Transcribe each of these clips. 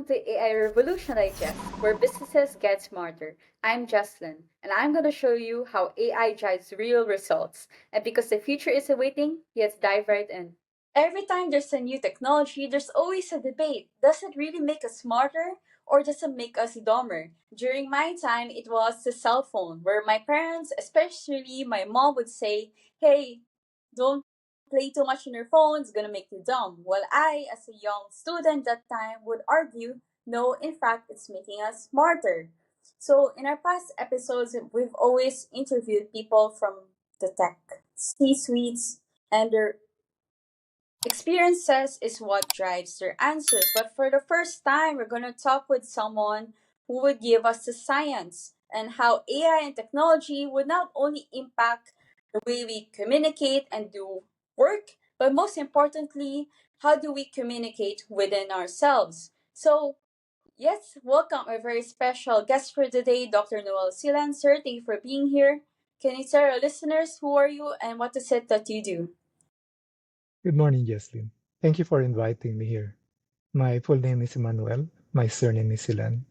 the AI Revolution Digest, where businesses get smarter. I'm Jesslyn, and I'm going to show you how AI drives real results. And because the future is awaiting, let's dive right in. Every time there's a new technology, there's always a debate. Does it really make us smarter or does it make us dumber? During my time, it was the cell phone, where my parents, especially my mom, would say, "Hey, don't play too much on your phone, it's gonna make you dumb." While I, as a young student that time, would argue, no, in fact, it's making us smarter. So, in our past episodes, we've always interviewed people from the tech C suites, and their experiences is what drives their answers. But for the first time, we're going to talk with someone who would give us the science and how AI and technology would not only impact the way we communicate and do work, but most importantly, how do we communicate within ourselves? So, yes, welcome our very special guest for today, Dr. Noel Silan. Sir, thank you for being here. Can you tell our listeners who are you and what is it that you do? Good morning, Jesslyn. Thank you for inviting me here. My full name is Emmanuel. My surname is Silan.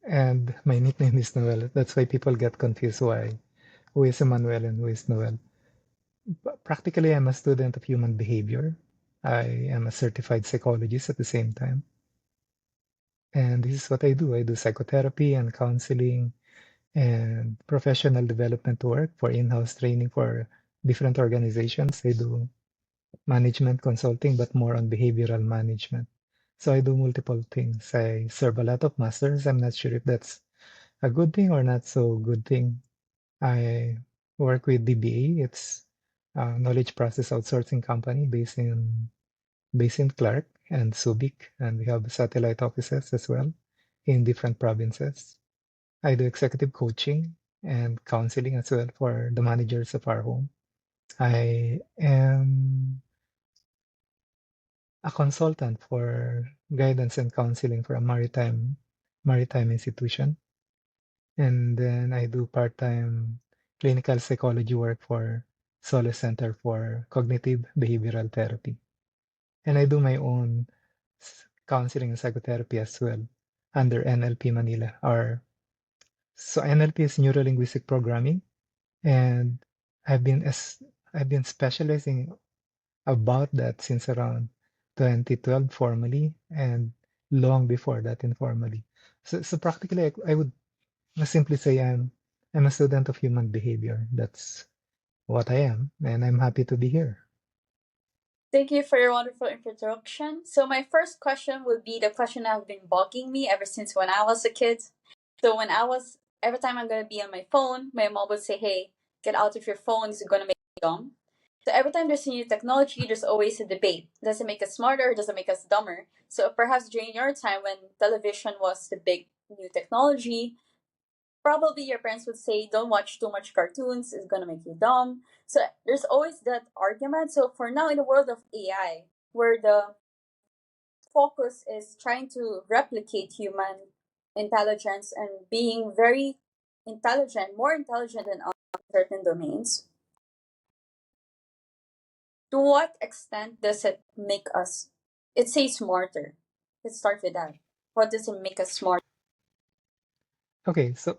And my nickname is Noel. That's why people get confused who is Emmanuel and who is Noel. But practically, I'm a student of human behavior. I am a certified psychologist at the same time. And this is what I do. I do psychotherapy and counseling and professional development work for in-house training for different organizations. I do management consulting, but more on behavioral management. So I do multiple things. I serve a lot of masters. I'm not sure if that's a good thing or not so good thing. I work with DBA. It's a knowledge process outsourcing company based in Clark and Subic, and we have satellite offices as well in different provinces. I do executive coaching and counseling as well for the managers of our home. I am a consultant for guidance and counseling for a maritime institution. And then I do part-time clinical psychology work for Solace Center for Cognitive Behavioral Therapy. And I do my own counseling and psychotherapy as well under NLP Manila. So NLP is neuro linguistic programming, and I've been as I've been specializing about that since around 2012 formally and long before that informally. So practically, I would simply say I'm a student of human behavior. That's what I am, and I'm happy to be here. Thank you for your wonderful introduction. So my first question would be the question that has been bugging me ever since when I was a kid. So every time I'm gonna be on my phone, my mom would say, "Hey, get out of your phone. It's gonna make you dumb." So every time there's a new technology, there's always a debate. Does it make us smarter or does it make us dumber? So perhaps during your time when television was the big new technology, probably your parents would say, "Don't watch too much cartoons, it's gonna make you dumb." So there's always that argument. So for now, in the world of AI, where the focus is trying to replicate human intelligence and being very intelligent, more intelligent than certain domains, to what extent does it make us, it says smarter? Let's start with that. What does it make us smart? Okay, so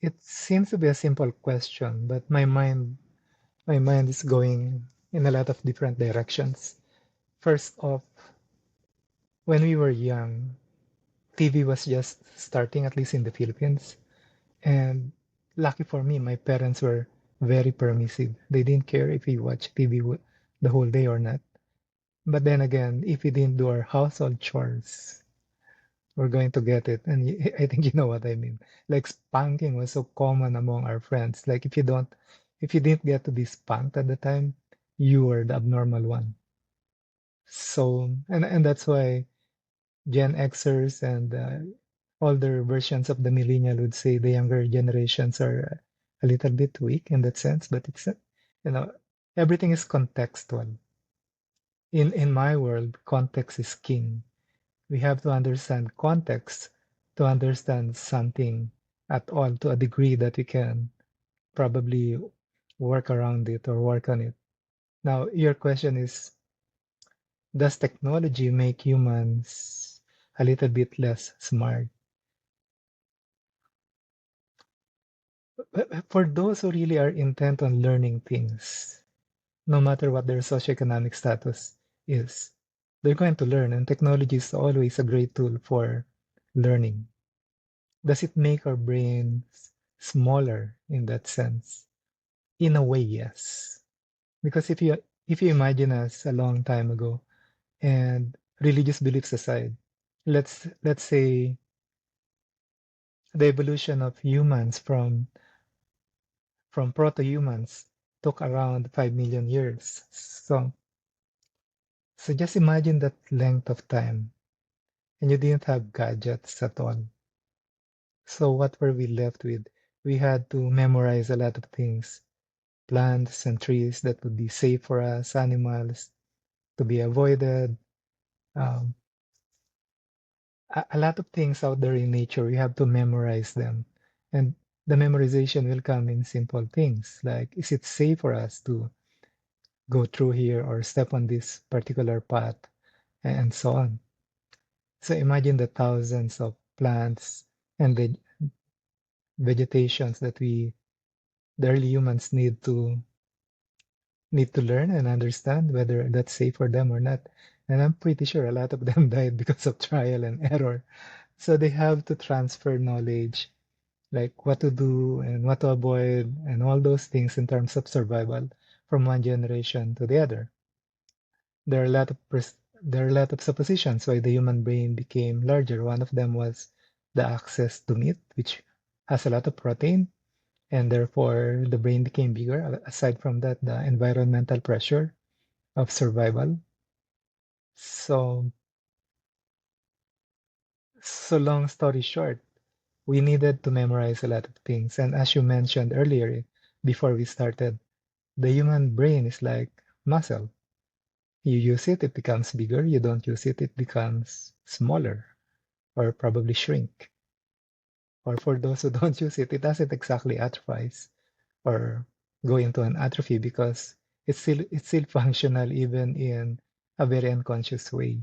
it seems to be a simple question, but my mind is going in a lot of different directions. First off, when we were young, TV was just starting, at least in the Philippines. And lucky for me, my parents were very permissive. They didn't care if we watched TV the whole day or not. But then again, if we didn't do our household chores, we're going to get it. And I think you know what I mean. Like spanking was so common among our friends. Like if you didn't get to be spanked at the time, you were the abnormal one. So, and that's why Gen Xers and older versions of the millennial would say the younger generations are a little bit weak in that sense, but you know, everything is contextual. In my world, context is king. We have to understand context to understand something at all to a degree that we can probably work around it or work on it. Now, your question is, does technology make humans a little bit less smart. For those who really are intent on learning things, no matter what their socioeconomic status is, they're going to learn, and technology is always a great tool for learning. Does it make our brains smaller in that sense? In a way, yes. Because if you imagine us a long time ago, and religious beliefs aside, let's say the evolution of humans from proto-humans took around 5 million years. So just imagine that length of time, and you didn't have gadgets at all. So what were we left with? We had to memorize a lot of things, plants and trees that would be safe for us, animals to be avoided, um, a lot of things out there in nature. We have to memorize them. And the memorization will come in simple things like, is it safe for us to go through here or step on this particular path, and so on. So imagine the thousands of plants and vegetations that the early humans need to learn and understand whether that's safe for them or not. And I'm pretty sure a lot of them died because of trial and error. So they have to transfer knowledge, like what to do and what to avoid, and all those things in terms of survival from one generation to the other. There are a lot of there are a lot of suppositions why the human brain became larger. One of them was the access to meat, which has a lot of protein, and therefore the brain became bigger. Aside from that, the environmental pressure of survival. So, so long story short, we needed to memorize a lot of things. And as you mentioned earlier, before we started, the human brain is like muscle. You use it, it becomes bigger. You don't use it, it becomes smaller or probably shrink. Or for those who don't use it, it doesn't exactly atrophies or go into an atrophy because it's still functional even in a very unconscious way.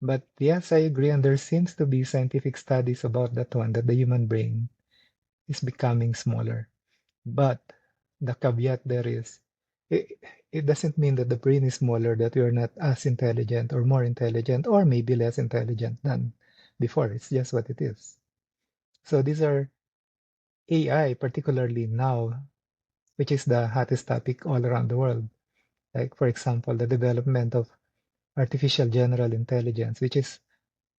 But yes, I agree, and there seems to be scientific studies about that one, that the human brain is becoming smaller. But the caveat there is, it, it doesn't mean that the brain is smaller, that we are not as intelligent or more intelligent or maybe less intelligent than before. It's just what it is. So these are AI, particularly now, which is the hottest topic all around the world. Like, for example, the development of artificial general intelligence, which is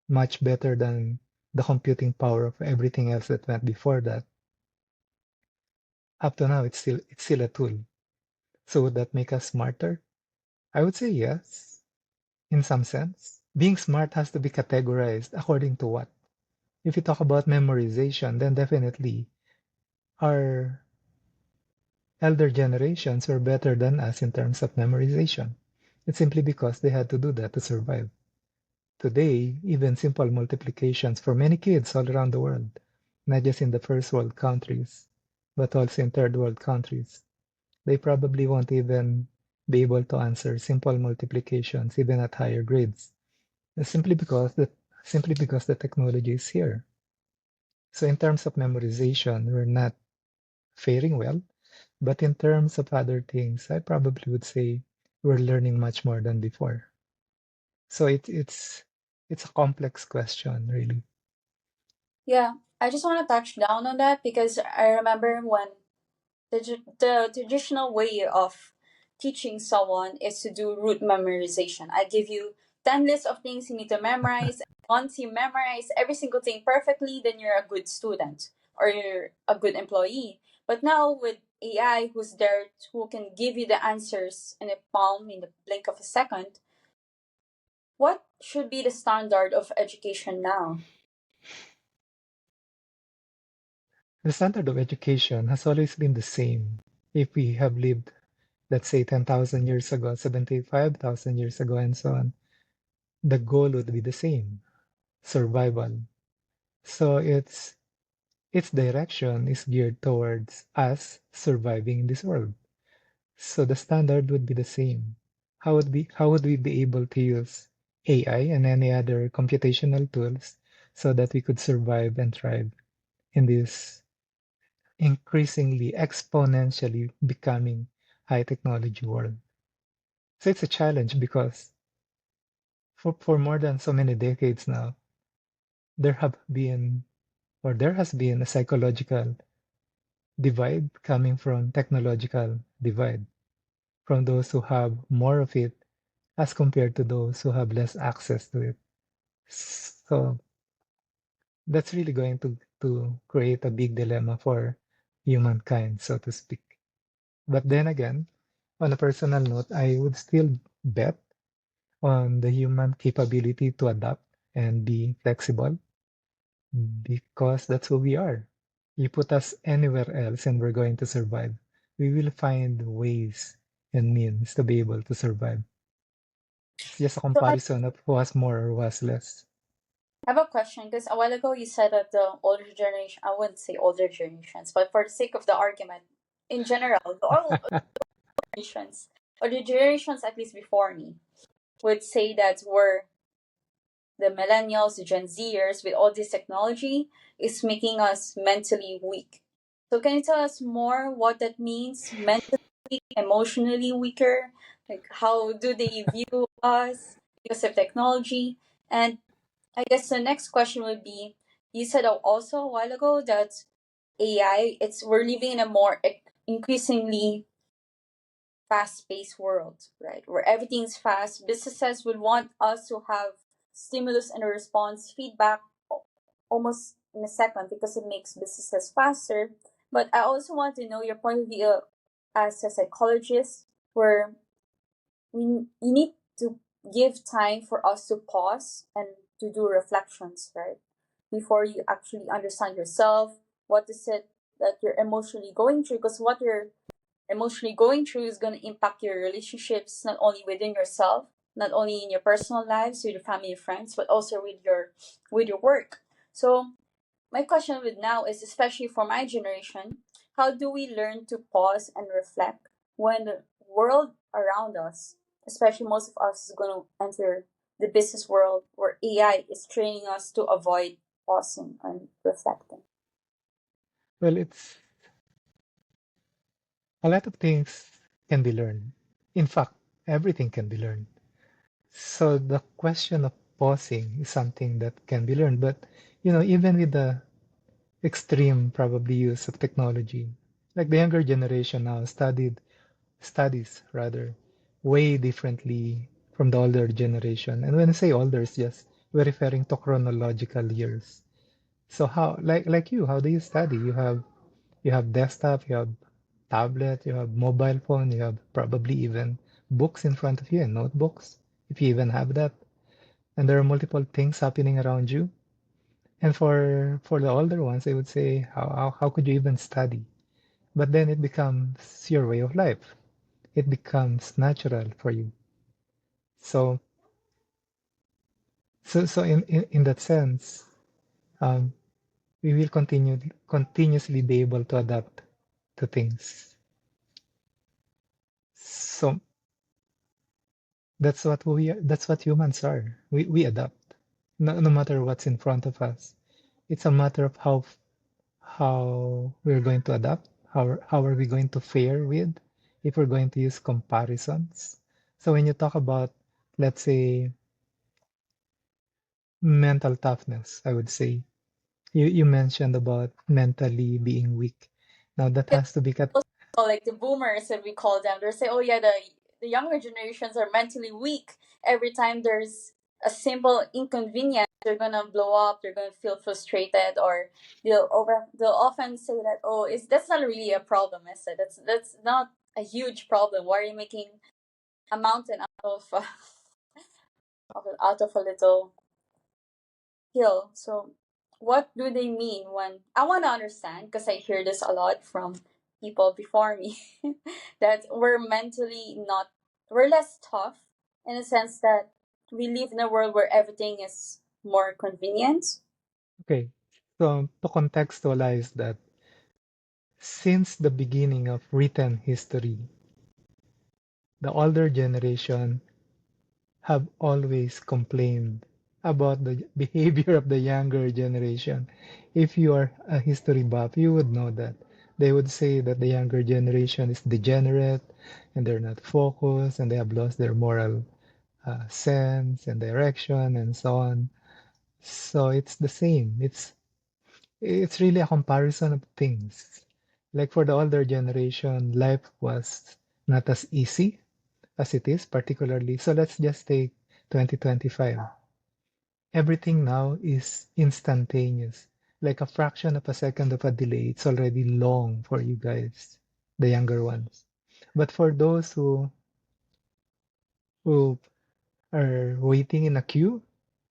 much better than the computing power of everything else that went before that. Up to now, it's still a tool. So would that make us smarter? I would say yes, in some sense. Being smart has to be categorized according to what? If you talk about memorization, then definitely our elder generations were better than us in terms of memorization. It's simply because they had to do that to survive. Today, even simple multiplications for many kids all around the world, not just in the first world countries, but also in third world countries, they probably won't even be able to answer simple multiplications even at higher grades, simply because the technology is here. So in terms of memorization, we're not faring well, but in terms of other things, I probably would say we're learning much more than before. So it's a complex question, really. Yeah, I just want to touch down on that because I remember when the traditional way of teaching someone is to do root memorization. I give you 10 lists of things you need to memorize. Once you memorize every single thing perfectly, then you're a good student or you're a good employee. But now with AI who's there, who can give you the answers in a palm in the blink of a second, what should be the standard of education now? The standard of education has always been the same. If we have lived, let's say, 10,000 years ago, 75,000 years ago, and so on, the goal would be the same: survival. So its direction is geared towards us surviving in this world. So the standard would be the same. How would we be able to use AI and any other computational tools so that we could survive and thrive in this increasingly exponentially becoming high technology world. So it's a challenge because for more than so many decades now, there have been there has been a psychological divide coming from technological divide from those who have more of it as compared to those who have less access to it. So that's really going to create a big dilemma for humankind, so to speak. But then again, on a personal note, I would still bet on the human capability to adapt and be flexible because that's who we are. You put us anywhere else and we're going to survive. We will find ways and means to be able to survive. It's just a So I comparison of who has more or who has less. have a question because a while ago you said that the older generation, I wouldn't say older generations, but for the sake of the argument, in general, the all generations, or the generations at least before me, would say that we're the millennials, the Gen Zers, with all this technology, is making us mentally weak. So can you tell us more what that means? Mentally weak, emotionally weaker? Like how do they view us because of technology? And I guess the next question would be, you said also a while ago that AI, it's we're living in a more increasingly fast-paced world, right? Where everything's fast. Businesses would want us to have stimulus and a response feedback almost in a second because it makes businesses faster. But I also want to know your point of view as a psychologist, where you need to give time for us to pause and to do reflections, right? Before you actually understand yourself, what is it that you're emotionally going through? Because what you're emotionally going through is going to impact your relationships, not only within yourself, not only in your personal lives with your family and friends, but also with your work. So my question with now is, especially for my generation, how do we learn to pause and reflect when the world around us, especially most of us, is going to enter the business world where AI is training us to avoid pausing and reflecting? Well, it's a lot of things can be learned. In fact, everything can be learned. So the question of pausing is something that can be learned. But even with the extreme probably use of technology, like the younger generation now studies rather way differently from the older generation. And when I say older, it's just we're referring to chronological years. So how like you, how do you study? You have desktop, you have tablet, you have mobile phone, you have probably even books in front of you and notebooks, if you even have that. And there are multiple things happening around you. And for the older ones, I would say, how could you even study? But then it becomes your way of life. It becomes natural for you. So so in that sense, um, we will continuously be able to adapt to things. So that's what humans are. We adapt. No matter what's in front of us. It's a matter of how we're going to adapt, how are we going to fare with if we're going to use comparisons. So when you talk about, let's say, mental toughness, I would say, you mentioned about mentally being weak. Now that has to be cut. Like the boomers, that we call them, they say, "Oh yeah, the younger generations are mentally weak. Every time there's a simple inconvenience, they're gonna blow up. They're gonna feel frustrated, or they'll often say that, oh, is that's not really a problem, is it? That's not a huge problem. Why are you making a mountain out of out of a little hill?" So, what do they mean when I want to understand? Because I hear this a lot from people before me that we're less tough in a sense that we live in a world where everything is more convenient. Okay, so to contextualize that, since the beginning of written history, the older generation have always complained about the behavior of the younger generation. If you are a history buff, you would know that. They would say that the younger generation is degenerate and they're not focused and they have lost their moral sense and direction and so on. So it's the same. It's really a comparison of things. Like for the older generation, life was not as easy as it is, particularly. So let's just take 2025. Everything now is instantaneous. Like a fraction of a second of a delay, it's already long for you guys, the younger ones. But for those who are waiting in a queue,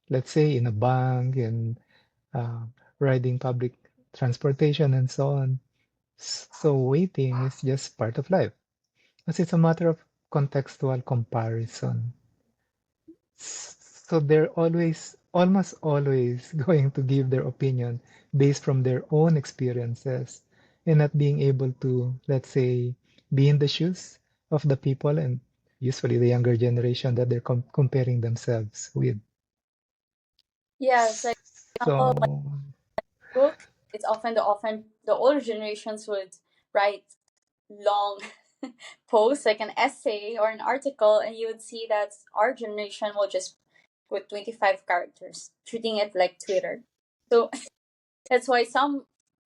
let's say in a bank and uh, riding public transportation and so on, so waiting is just part of life. Because it's a matter of contextual comparison. So they're almost always going to give their opinion based from their own experiences and not being able to, let's say, be in the shoes of the people and usually the younger generation that they're comparing themselves with. Yes, like example, when So, book, it's often the older generations would write long posts like an essay or an article, and you would see that our generation will just put 25 characters, treating it like Twitter. So that's why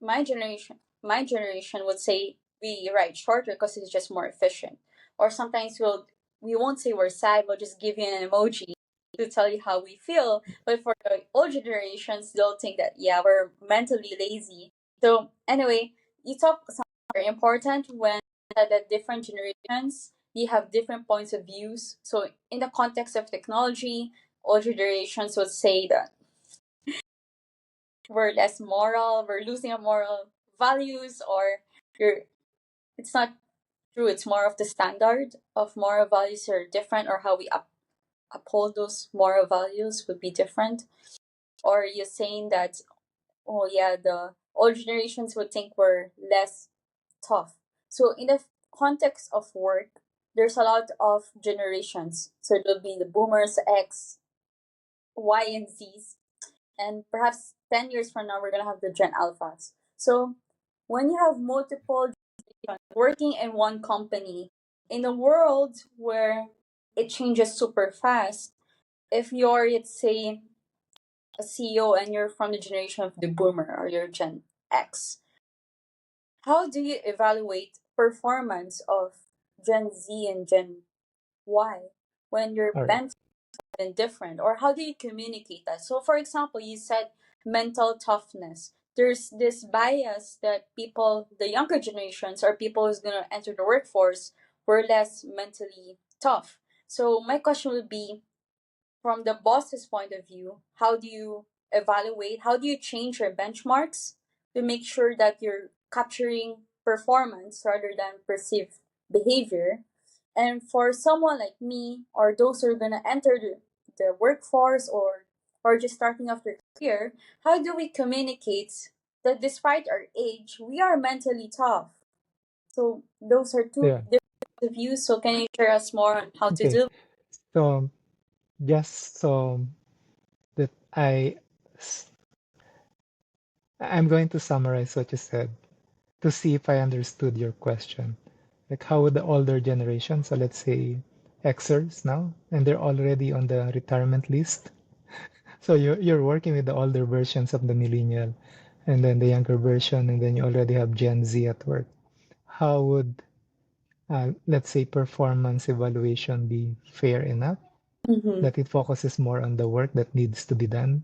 my generation would say we write shorter because it's just more efficient. Or sometimes we won't say we're sad, we'll just give you an emoji to tell you how we feel. But for the old generations, they'll think that yeah, we're mentally lazy. So anyway, you talk something very important when the different generations you have different points of views. So in the context of technology, old generations would say that we're less moral, we're losing our moral values, or you're it's not true. It's more of the standard of moral values are different, or how we uphold those moral values would be different. Or you're saying that, oh yeah, the old generations would think we're less tough. So in the context of work, there's a lot of generations. So there'll be the boomers, X, Y, and Z's, and perhaps 10 years from now we're going to have the Gen Alphas. So when you have multiple working in one company in a world where it changes super fast, if you're, let's say, a CEO and you're from the generation of the boomer or you're Gen X, how do you evaluate performance of Gen Z and Gen Y when your all right. bench and different, or how do you communicate that? So for example, you said mental toughness. There's this bias that people, the younger generations or people who's going to enter the workforce, were less mentally tough. So my question would be, from the boss's point of view, how do you evaluate, how do you change your benchmarks to make sure that you're capturing performance rather than perceived behavior? And for someone like me, or those who are going to enter the workforce, or just starting off their career, how do we communicate that despite our age, we are mentally tough? So those are two Yeah. different views. So can you share us more on how to Okay. do? So just so that I'm going to summarize what you said to see if I understood your question. Like how would the older generation, so let's say Xers now, and they're already on the retirement list. So you're working with the older versions of the millennial and then the younger version, and then you already have Gen Z at work. How would let's say performance evaluation be fair enough Mm-hmm. that it focuses more on the work that needs to be done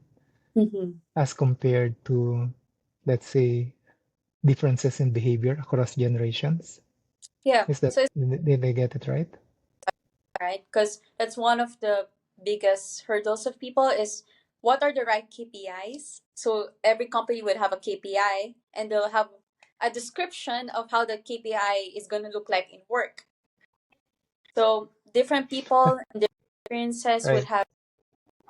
Mm-hmm. as compared to, let's say, differences in behavior across generations? Yeah. Is that So did I get it right? right, because that's one of the biggest hurdles of people is what are the right KPIs. So every company would have a KPI and they'll have a description of how the KPI is going to look like in work. So different people and different experiences would Right. have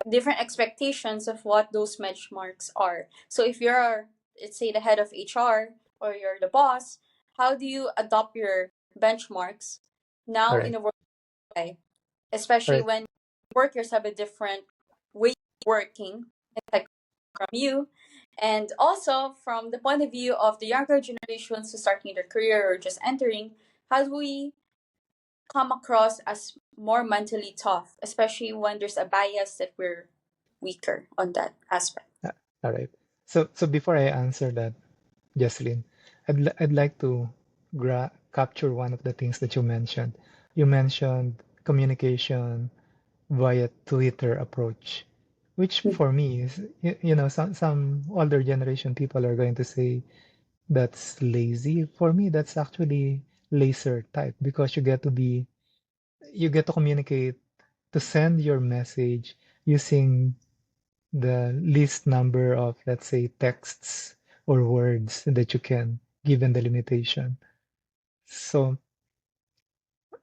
different expectations of what those benchmarks are. So if you're, let's say, the head of HR or you're the boss, how do you adopt your benchmarks All now in right. the work, All especially right. when workers have a different way of working, like from you, and also from the point of view of the younger generations who starting their career or just entering, how do we come across as more mentally tough, especially when there's a bias that we're weaker on that aspect? Uh, All right. So before I answer that, Jocelyn, I'd like to capture one of the things that you mentioned. You mentioned communication via Twitter approach, which for me is, some older generation people are going to say that's lazy. For me, that's actually laser type because you get to communicate, to send your message using the least number of, let's say, texts or words that you can, given the limitation. So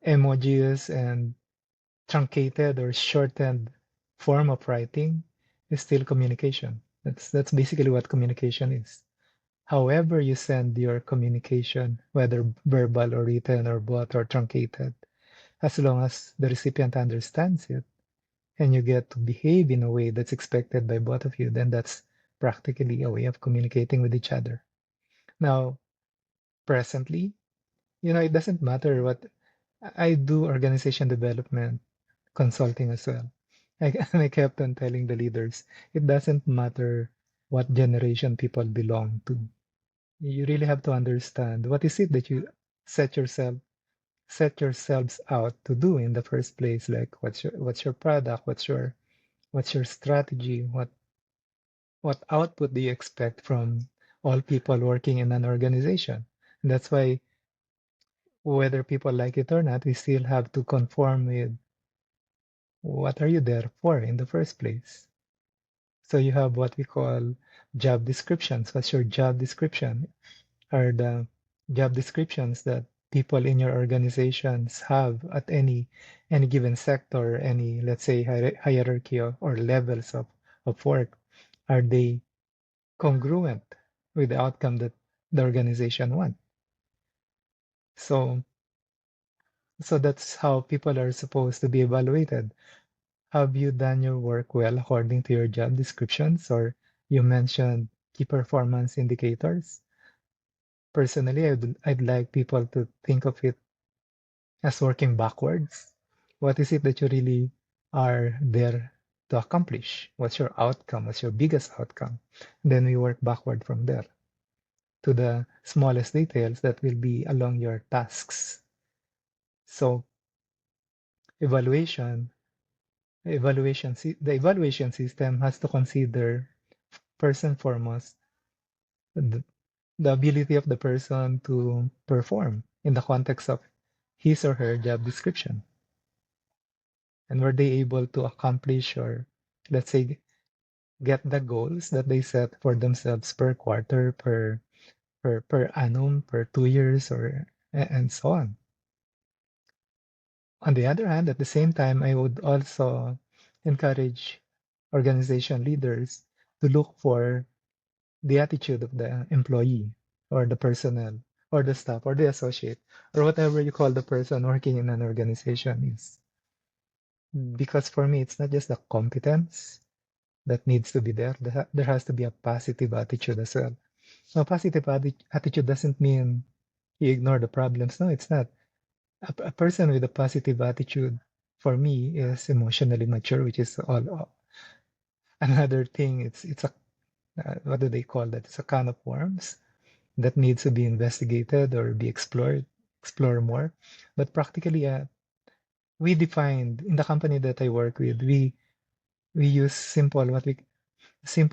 emojis and truncated or shortened form of writing is still communication. That's basically what communication is. However you send your communication, whether verbal or written or both or truncated, as long as the recipient understands it and you get to behave in a way that's expected by both of you, then that's practically a way of communicating with each other. Now, presently, it doesn't matter what I do organization development consulting as well. And I kept on telling the leaders, it doesn't matter what generation people belong to. You really have to understand what is it that you set yourself set yourselves out to do in the first place. Like what's your product, what's your strategy, what output do you expect from all people working in an organization? And that's why whether people like it or not, we still have to conform with what are you there for in the first place. So you have what we call job descriptions. What's your job description? Are the job descriptions that people in your organizations have at any given sector, any, let's say, hierarchy or levels of work, are they congruent with the outcome that the organization wants? So so that's how people are supposed to be evaluated. Have you done your work well according to your job descriptions? Or you mentioned key performance indicators. Personally, I'd like people to think of it as working backwards. What is it that you really are there to accomplish? What's your outcome? What's your biggest outcome? Then we work backward from there to the smallest details that will be along your tasks. So evaluation, the evaluation system has to consider first and foremost the, the ability of the person to perform in the context of his or her job description. And were they able to accomplish or, let's say, get the goals that they set for themselves per quarter, per annum, per 2 years, or and so on. On the other hand, at the same time, I would also encourage organization leaders to look for the attitude of the employee or the personnel or the staff or the associate or whatever you call the person working in an organization is. Because for me, it's not just the competence that needs to be there. There has to be a positive attitude as well. So positive attitude doesn't mean you ignore the problems. No, it's not. A person with a positive attitude, for me, is emotionally mature, which is all another thing. It's a what do they call that? It's a can of worms that needs to be investigated or be explore more. But practically, we defined in the company that I work with, we use simple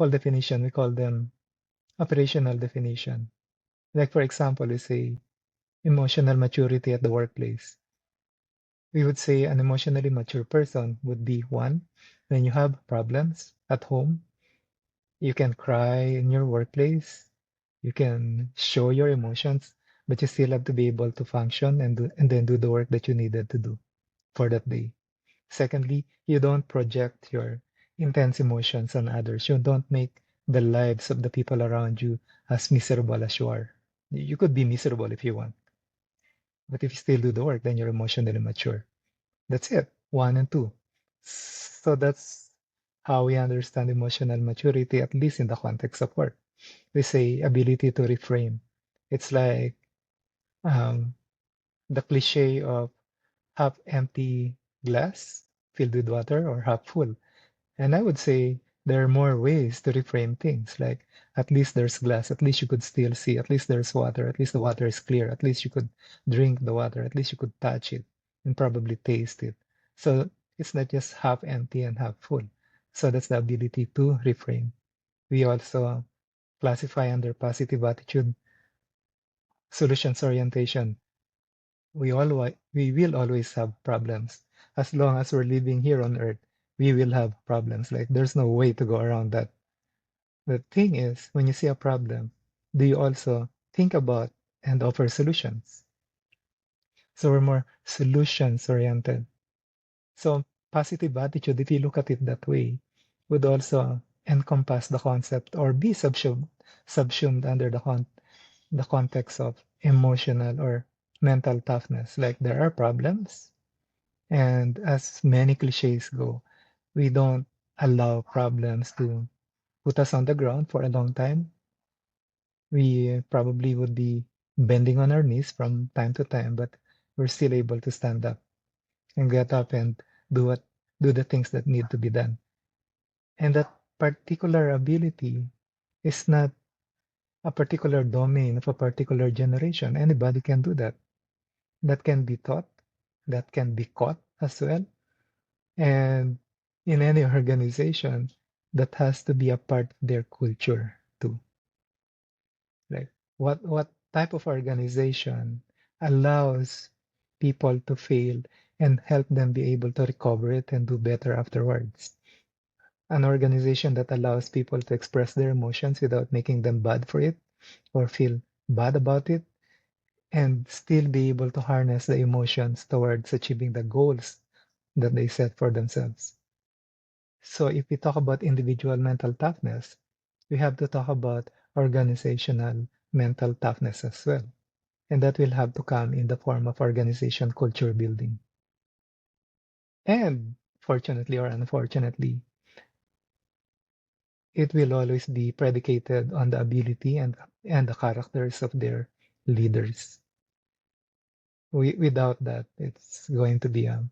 definition. We call them operational definition. Like for example, we say emotional maturity at the workplace. We would say an emotionally mature person would be one, when you have problems at home, you can cry in your workplace, you can show your emotions, but you still have to be able to function and then do the work that you needed to do for that day. Secondly, you don't project your intense emotions on others. You don't make the lives of the people around you as miserable as you are. You could be miserable if you want, but if you still do the work, then you're emotionally mature. That's it. One and two. So that's how we understand emotional maturity, at least in the context of work. We say ability to reframe. It's like um, the cliche of half empty glass filled with water or half full. And I would say there are more ways to reframe things. Like at least there's glass, at least you could still see, at least there's water, at least the water is clear, at least you could drink the water, at least you could touch it and probably taste it. So it's not just half empty and half full. So that's the ability to reframe. We also classify under positive attitude solutions orientation. We will always have problems. As long as we're living here on earth, we will have problems. Like there's no way to go around that. The thing is, when you see a problem, do you also think about and offer solutions? So we're more solutions oriented. So positive attitude, if you look at it that way, would also encompass the concept or be subsumed under the context of emotional or mental toughness. Like there are problems, and as many cliches go, we don't allow problems to put us on the ground for a long time. We probably would be bending on our knees from time to time, but we're still able to stand up and get up and do what do the things that need to be done. And that particular ability is not a particular domain of a particular generation. Anybody can do that. That can be taught, that can be caught as well. And in any organization, that has to be a part of their culture too. Like what type of organization allows people to fail and help them be able to recover it and do better afterwards? An organization that allows people to express their emotions without making them bad for it or feel bad about it and still be able to harness the emotions towards achieving the goals that they set for themselves. So if we talk about individual mental toughness, we have to talk about organizational mental toughness as well. And that will have to come in the form of organization culture building. And fortunately or unfortunately, it will always be predicated on the ability and the characters of their leaders. Without that, it's going to be a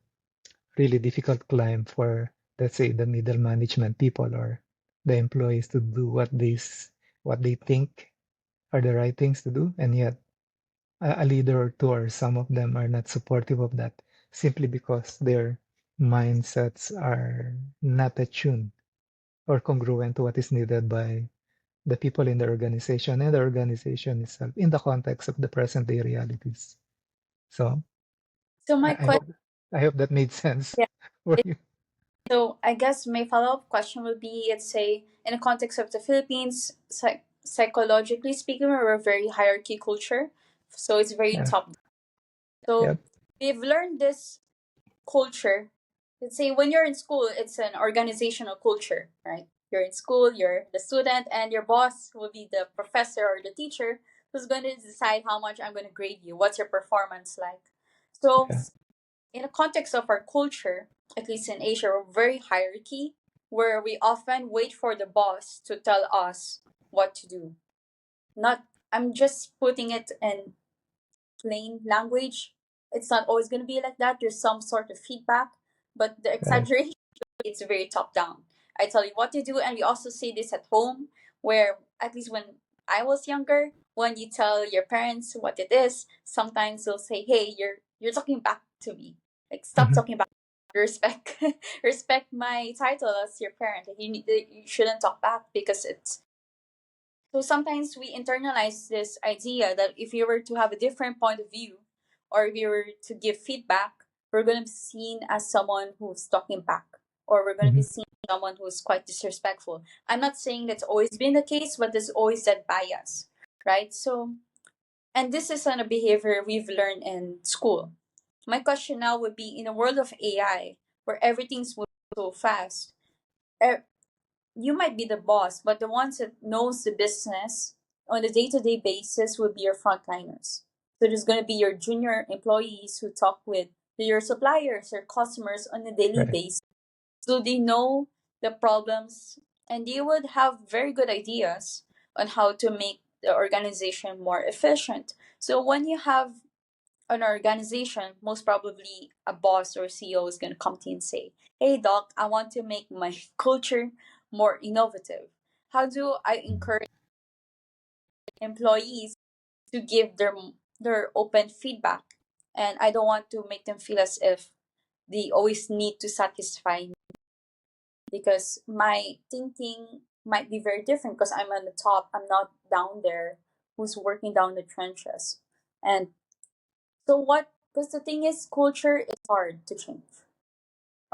really difficult climb for, let's say, the middle management people or the employees to do what they think are the right things to do, and yet a leader or two or some of them are not supportive of that simply because their mindsets are not attuned or congruent to what is needed by the people in the organization and the organization itself in the context of the present day realities. So So my I question, hope I hope that made sense yeah. for it- you. So I guess my follow-up question would be, let's say, in the context of the Philippines, psychologically speaking, we're a very hierarchy culture, so it's very Yeah. top. So Yep. we've learned this culture. Let's say when you're in school, it's an organizational culture, right? You're in school, you're the student, and your boss will be the professor or the teacher who's going to decide how much I'm going to grade you. What's your performance like? So, Yeah. in the context of our culture, at least in Asia, we're very hierarchy, where we often wait for the boss to tell us what to do. Not, I'm just putting it in plain language. It's not always going to be like that. There's some sort of feedback, but the Right. exaggeration, it's very top down. I tell you what to do, and we also say this at home, where at least when I was younger, when you tell your parents what it is, sometimes they'll say, "Hey, you're talking back to me. Like stop Hmm. talking back. Respect respect my title as your parent. Like, you shouldn't talk back because it's." So sometimes we internalize this idea that if you were to have a different point of view or if you were to give feedback, we're going to be seen as someone who's talking back or we're going to Hmm. be seen as someone who's quite disrespectful. I'm not saying that's always been the case, but there's always that bias, right? So, and this is not a behavior we've learned in school. My question now would be in a world of AI where everything's moving so fast, you might be the boss, but the ones that knows the business on a day-to-day basis will be your frontliners. So there's going to be your junior employees who talk with your suppliers or customers on a daily Right. basis. So they know the problems and they would have very good ideas on how to make the organization more efficient. So when you have an organization, most probably a boss or CEO is going to come to you and say, "Hey, doc, I want to make my culture more innovative. How do I encourage employees to give their open feedback? And I don't want to make them feel as if they always need to satisfy me because my thinking might be very different because I'm on the top. I'm not down there who's working down the trenches. And so what? Because the thing is, culture is hard to change.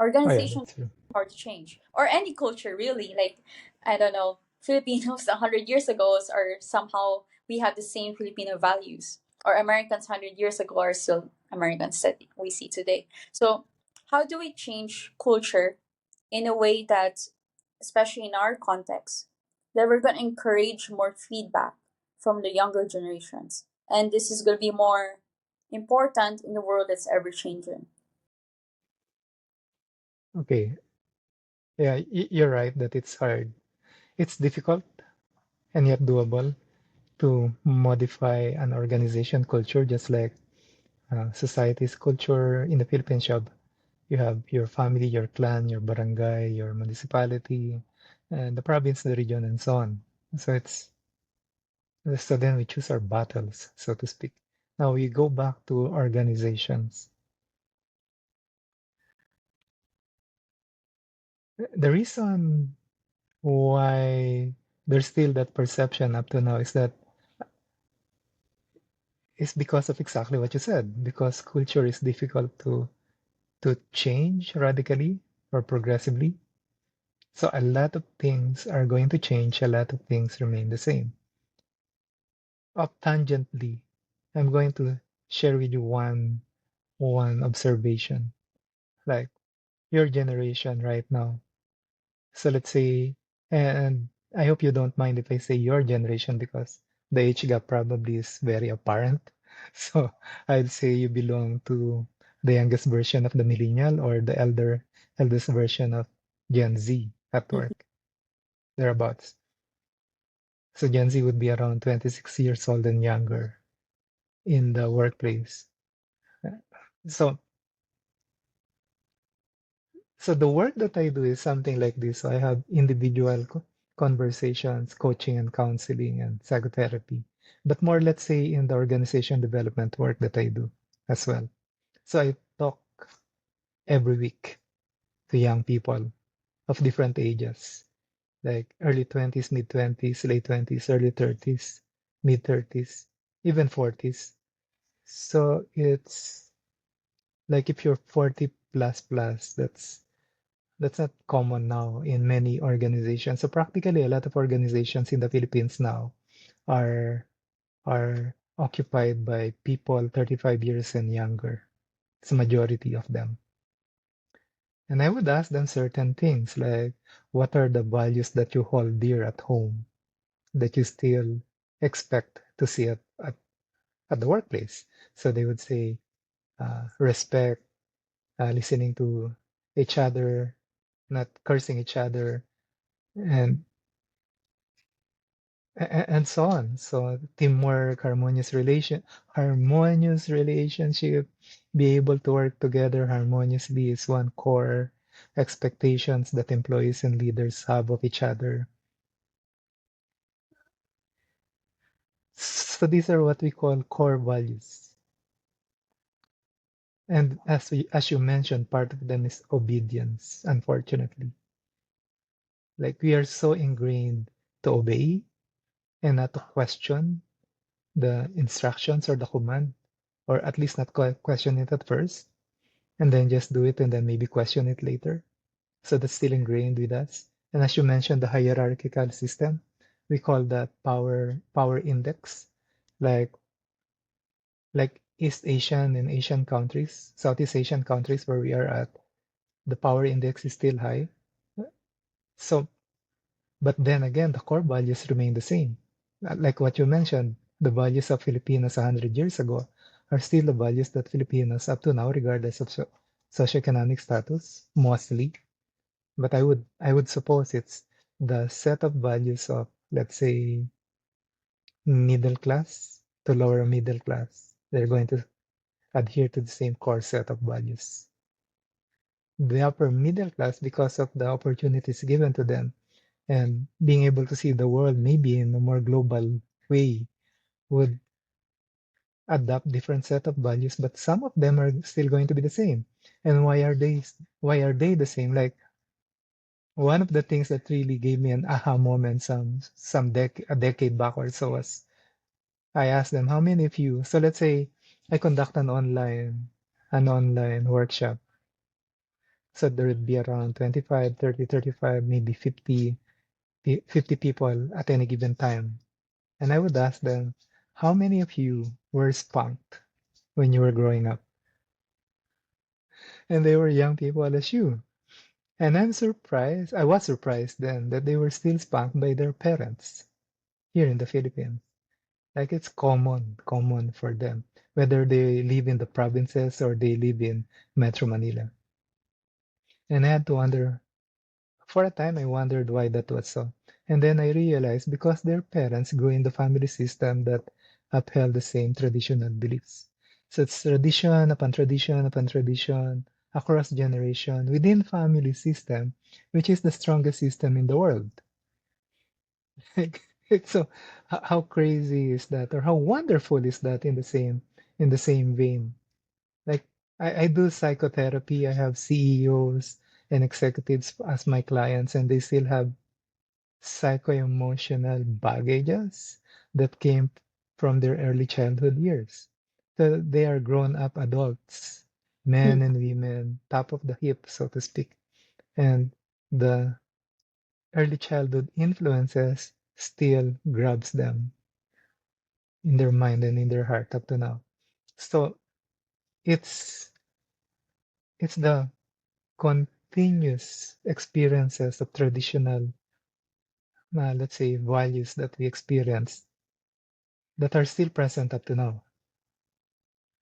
Oh yeah, Organization that's true. hard to change, or any culture really. Like, I don't know, Filipinos 100 years ago are somehow we have the same Filipino values, or Americans 100 years ago are still Americans that we see today. So how do we change culture in a way that, especially in our context, that we're going to encourage more feedback from the younger generations, and this is going to be more important in the world that's ever changing. Okay, yeah, you're right that it's hard. It's difficult and yet doable to modify an organization culture, just like society's culture in the Philippines. You have your family, your clan, your barangay, your municipality, and the province, the region, and so on. So so then we choose our battles, so to speak. Now we go back to organizations. The reason why there's still that perception up to now is because of exactly what you said, because culture is difficult to change radically or progressively. So a lot of things are going to change, a lot of things remain the same. Up tangentially, I'm going to share with you one observation. Like your generation right now. So let's say, and I hope you don't mind if I say your generation because the age gap probably is very apparent. So I'd say you belong to the youngest version of the millennial or the eldest version of Gen Z at work, thereabouts. So Gen Z would be around 26 years old and younger in the workplace. So So the work that I do is something like this. So I have individual conversations, coaching and counseling and psychotherapy, but more, let's say, in the organization development work that I do as well. So I talk every week to young people of different ages, like early 20s, mid 20s, late 20s, early 30s, mid 30s, even 40s. So it's like if you're 40 plus plus, that's not common now in many organizations. So practically a lot of organizations in the Philippines now are are occupied by people 35 years and younger. It's a majority of them. And I would ask them certain things like what are the values that you hold dear at home that you still expect to see at the workplace? So they would say respect, listening to each other, not cursing each other, and and so on. So teamwork, harmonious relationship, be able to work together harmoniously is one core expectations that employees and leaders have of each other. So these are what we call core values. And as you mentioned, part of them is obedience, unfortunately. Like we are so ingrained to obey and not to question the instructions or the command, or at least not question it at first, and then just do it and then maybe question it later. So that's still ingrained with us. And as you mentioned, the hierarchical system, we call that power index. Like East Asian and Asian countries, Southeast Asian countries where we are at, the power index is still high. So, but then again, the core values remain the same. Like what you mentioned, the values of Filipinos 100 years ago are still the values that Filipinos up to now, regardless of socioeconomic status, mostly but I would suppose it's the set of values of, let's say, middle class to lower middle class. They're going to adhere to the same core set of values. The upper middle class, because of the opportunities given to them and being able to see the world maybe in a more global way, would adopt different set of values, but some of them are still going to be the same. And why are they the same? Like, one of the things that really gave me an aha moment a decade back or so was, I asked them, how many of you, so let's say I conduct an online workshop. So there would be around 25, 30, 35, maybe 50 people at any given time. And I would ask them, how many of you were spunked when you were growing up? And they were young people as you. And I was surprised then that they were still spanked by their parents here in the Philippines. Like, it's common for them, whether they live in the provinces or they live in Metro Manila. And I had to wonder, for a time, I wondered why that was so. And then I realized because their parents grew in the family system that upheld the same traditional beliefs. So it's tradition upon tradition upon tradition across generation within family system, which is the strongest system in the world. So how crazy is that, or how wonderful is that in the same vein? Like, I do psychotherapy. I have CEOs and executives as my clients, and they still have psycho-emotional baggages that came from their early childhood years. So they are grown-up adults, men and women, top of the hip, so to speak. And the early childhood influences still grabs them in their mind and in their heart up to now. So it's it's the continuous experiences of traditional, let's say, values that we experience that are still present up to now.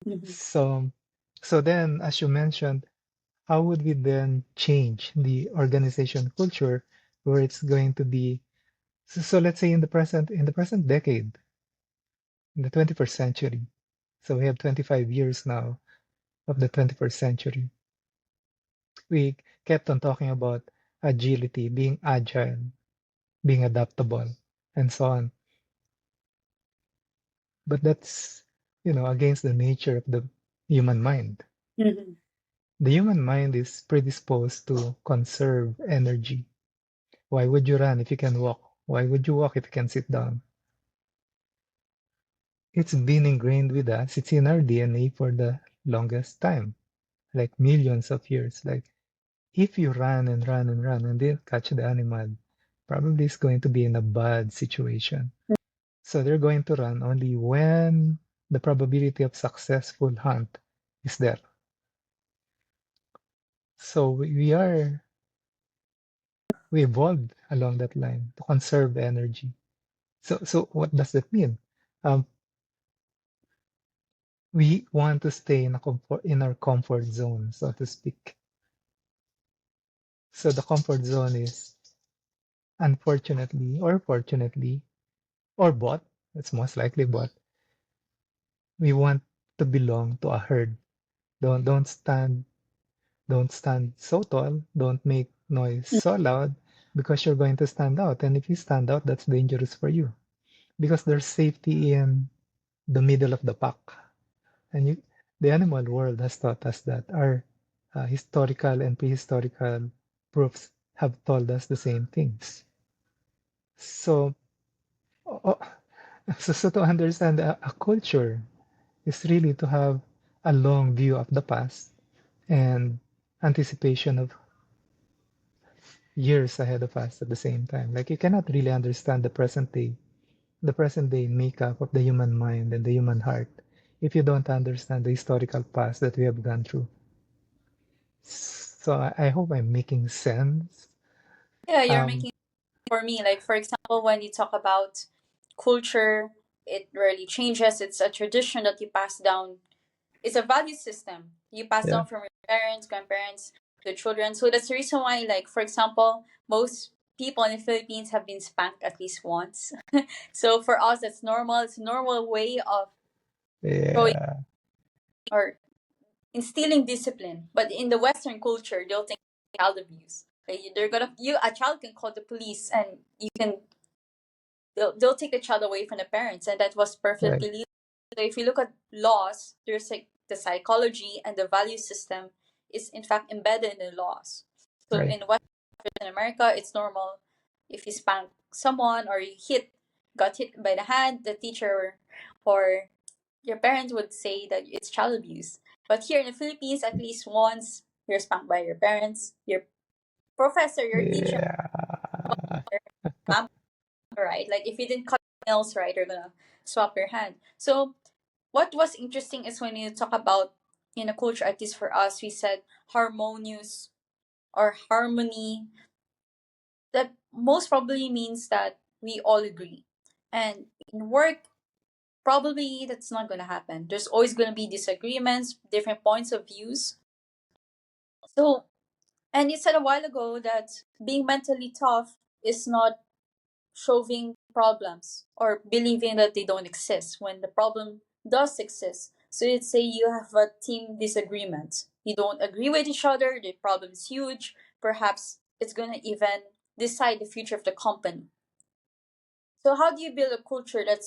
Mhm. So then, as you mentioned, how would we then change the organization culture where it's going to be, so let's say in the present decade, in the 21st century. So we have 25 years now of the 21st century. We kept on talking about agility, being agile, being adaptable, and so on. But that's, against the nature of the human mind. Mhm. The human mind is predisposed to conserve energy. Why would you run if you can walk? Why would you walk if you can sit down? It's been ingrained with us. It's in our DNA for the longest time, like millions of years. Like, if you run and run and run and didn't catch the animal, probably it's going to be in a bad situation. So they're going to run only when the probability of successful hunt is there. So we evolved along that line to conserve energy. So what does that mean? Um, we want to stay in our comfort zone, so to speak. So the comfort zone is, unfortunately or fortunately, or both, it's most likely both, we want to belong to a herd. Don't stand so tall, don't make noise so loud, because you're going to stand out. And if you stand out, that's dangerous for you, because there's safety in the middle of the pack. And the animal world has taught us that. Our historical and prehistorical proofs have told us the same things. So, o- so to understand a culture is really to have a long view of the past and anticipation of years ahead of us at the same time. Like, you cannot really understand the present day makeup of the human mind and the human heart if you don't understand the historical past that we have gone through. So I hope I'm making sense. Yeah, you're Um, making for me, like for example, when you talk about culture, it really changes. It's a tradition that you pass down. It's a value system you pass yeah, down from your parents, grandparents. the children. So that's the reason why, like, for example, most people in the Philippines have been spanked at least once. So for us, that's normal. It's a normal way of showing Yeah. or instilling discipline. But in the Western culture, they'll think child abuse. They're gonna you a child can call the police and you can they'll take the child away from the parents, and that was Right. perfectly legal. So if you look at laws, there's like the psychology and the value system is in fact embedded in the laws. So Right. in Western America, it's normal if you spank someone or you got hit by the hand, the teacher or your parents would say that it's child abuse. But here in the Philippines, at least once you're spanked by your parents, your professor, your teacher, Yeah. your mom, right? Like if you didn't cut your nails right, they're gonna swap your hand. So what was interesting is when you talk about in a culture, at least for us, we said harmonious or harmony. That most probably means that we all agree. And in work, probably that's not gonna happen. There's always gonna be disagreements, different points of views. So and you said a while ago that being mentally tough is not shoving problems or believing that they don't exist when the problem does exist. So let's say you have a team disagreement. You don't agree with each other, the problem is huge. Perhaps it's going to even decide the future of the company. So, how do you build a culture that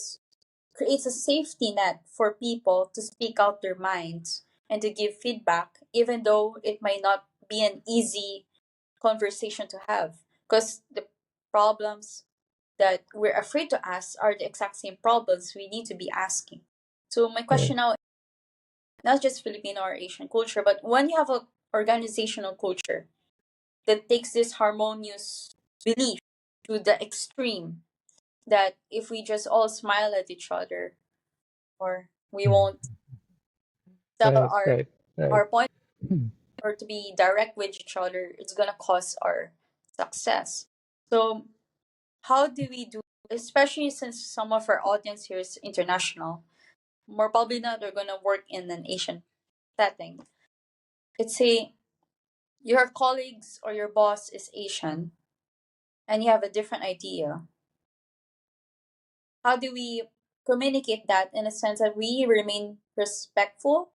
creates a safety net for people to speak out their minds and to give feedback, even though it might not be an easy conversation to have? Because the problems that we're afraid to ask are the exact same problems we need to be asking. So my Right. question now, not just Filipino or Asian culture, but when you have a organizational culture that takes this harmonious belief to the extreme that if we just all smile at each other or we Mm. won't tell Right. Right. Right. our point Mm. or to be direct with each other, it's gonna cause our success. So how do we do, especially since some of our audience here is international, more probably not they're gonna work in an Asian setting. Let's say your colleagues or your boss is Asian and you have a different idea. How do we communicate that in a sense that we remain respectful,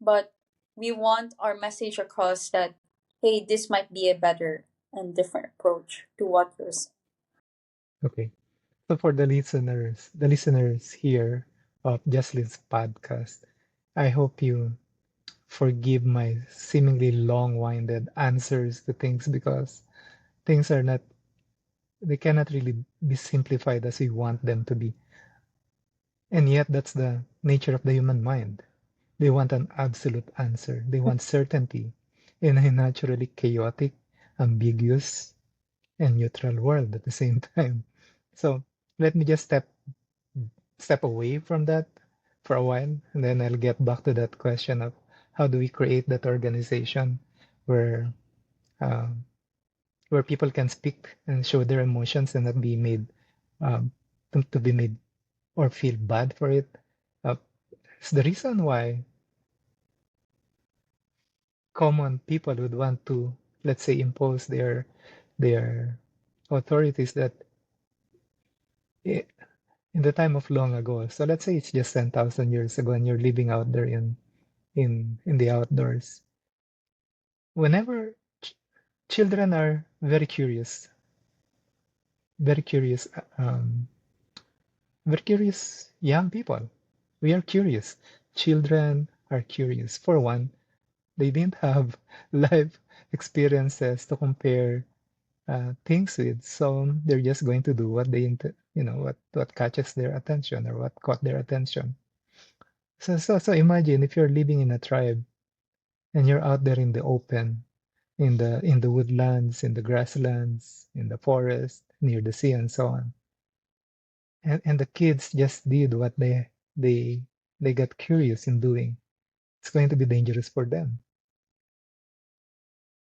but we want our message across that, hey, this might be a better and different approach to what you're saying. Okay. So for the listeners here of Jocelyn's podcast, I hope you forgive my seemingly long-winded answers to things because things are not, they cannot really be simplified as we want them to be. And yet, that's the nature of the human mind. They want an absolute answer, they want certainty in a naturally chaotic, ambiguous, and neutral world at the same time. So let me just step away from that for a while, and then I'll get back to that question of how do we create that organization where um, where people can speak and show their emotions and not be made to be made or feel bad for it. Uh, it's the reason why common people would want to, let's say, impose their authorities that in the time of long ago. So let's say it's just 10,000 years ago, and you're living out there in the outdoors. Whenever children are very curious, um, very curious young people. We are curious. Children are curious. For one, they didn't have life experiences to compare things with, so they're just going to do what what catches their attention or what caught their attention. So imagine if you're living in a tribe and you're out there in the open, in the woodlands, in the grasslands, in the forest, near the sea, and so on. And the kids just did what they they got curious in doing. It's going to be dangerous for them.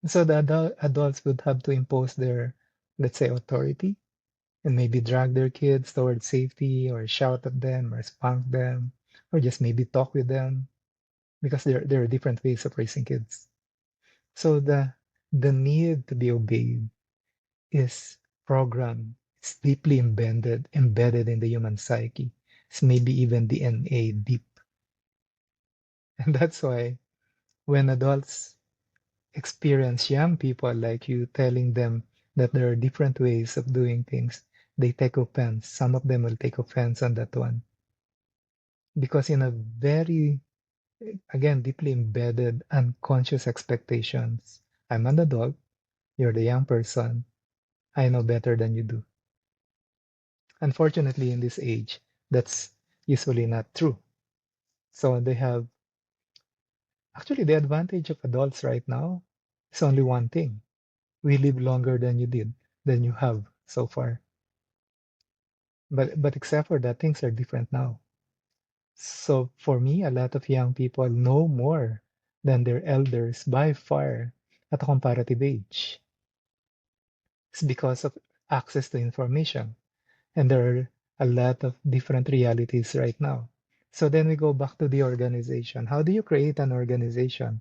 So the adults would have to impose their, let's say, authority and maybe drag their kids towards safety or shout at them or spank them or just maybe talk with them because there are different ways of raising kids. So the need to be obeyed is programmed. It's deeply embedded in the human psyche. It's maybe even DNA deep. And that's why when adults experience young people like you telling them that there are different ways of doing things, they take offense. Some of them will take offense on that one. Because in a very, again, deeply embedded unconscious expectations, I'm an adult, you're the young person, I know better than you do. Unfortunately, in this age, that's usually not true. So they have, actually, the advantage of adults right now is only one thing. We live longer than you did, than you have so far. But except for that, things are different now. So for me, a lot of young people know more than their elders by far at a comparative age. It's because of access to information. And there are a lot of different realities right now. So then we go back to the organization. How do you create an organization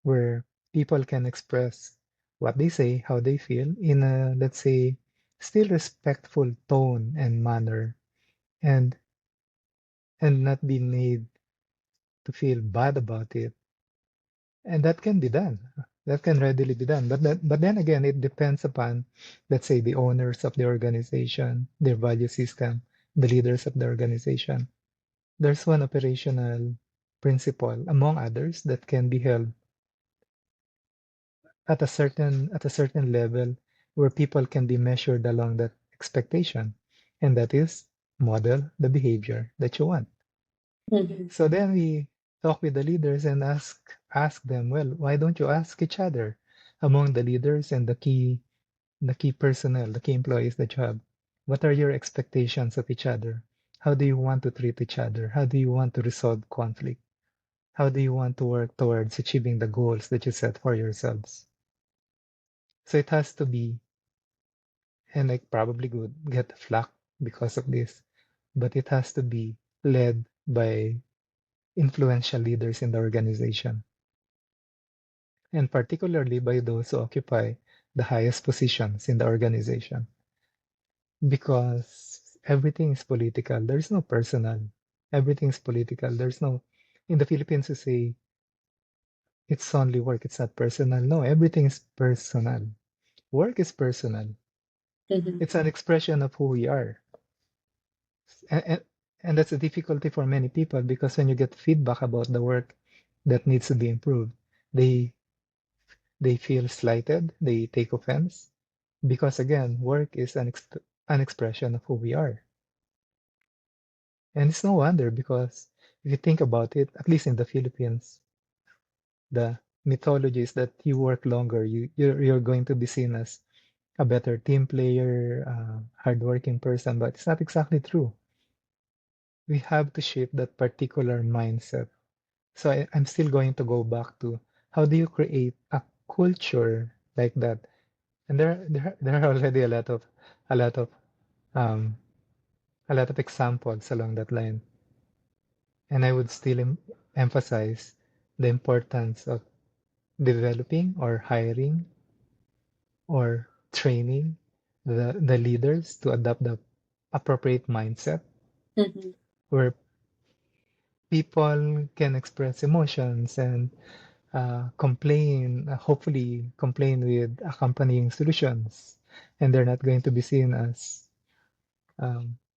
where people can express what they say, how they feel in a, let's say, still respectful tone and manner, and not be made to feel bad about it? And that can be done. That can readily be done. But then again, it depends upon, let's say, the owners of the organization, their value system, the leaders of the organization. There's one operational principle, among others, that can be held at a certain level where people can be measured along that expectation, and that is model the behavior that you want. Mm-hmm. So then we talk with the leaders and ask them, well, why don't you ask each other among the leaders and the key personnel, the key employees that you have, what are your expectations of each other? How do you want to treat each other? How do you want to resolve conflict? How do you want to work towards achieving the goals that you set for yourselves? So it has to be, and I probably would get flack because of this, but it has to be led by influential leaders in the organization, and particularly by those who occupy the highest positions in the organization. Because everything is political, there's no personal. Everything is political. There's no, in the Philippines, we say it's only work, it's not personal. No, everything is personal. Work is personal. Mm-hmm. It's an expression of who we are. And, and, and that's a difficulty for many people because when you get feedback about the work that needs to be improved, they they feel slighted, they take offense because again, work is an expression of who we are. And it's no wonder because if you think about it, at least in the Philippines, the mythology is that you work longer, you're going to be seen as a better team player, hardworking person, but it's not exactly true. We have to shape that particular mindset. So I'm still going to go back to how do you create a culture like that? And there are already a lot of um, a lot of examples along that line. And I would still emphasize the importance of developing or hiring or training the leaders to adopt the appropriate mindset Mm-hmm. where people can express emotions and complain, hopefully complain with accompanying solutions, and they're not going to be seen as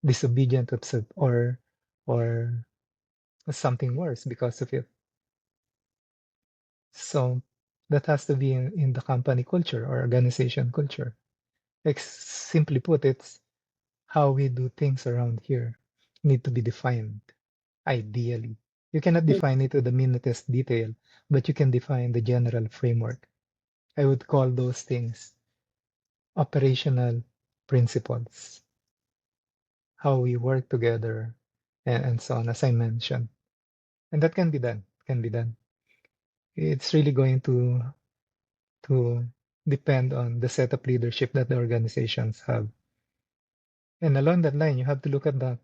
disobedient or something worse because of it. So that has to be in the company culture or organization culture. Like simply put, it's how we do things around here need to be defined, ideally. You cannot define it to the minutest detail, but you can define the general framework. I would call those things operational principles, how we work together, and so on, as I mentioned. And that can be done, can be done. It's really going to depend on the set of leadership that the organizations have. And along that line, you have to look at the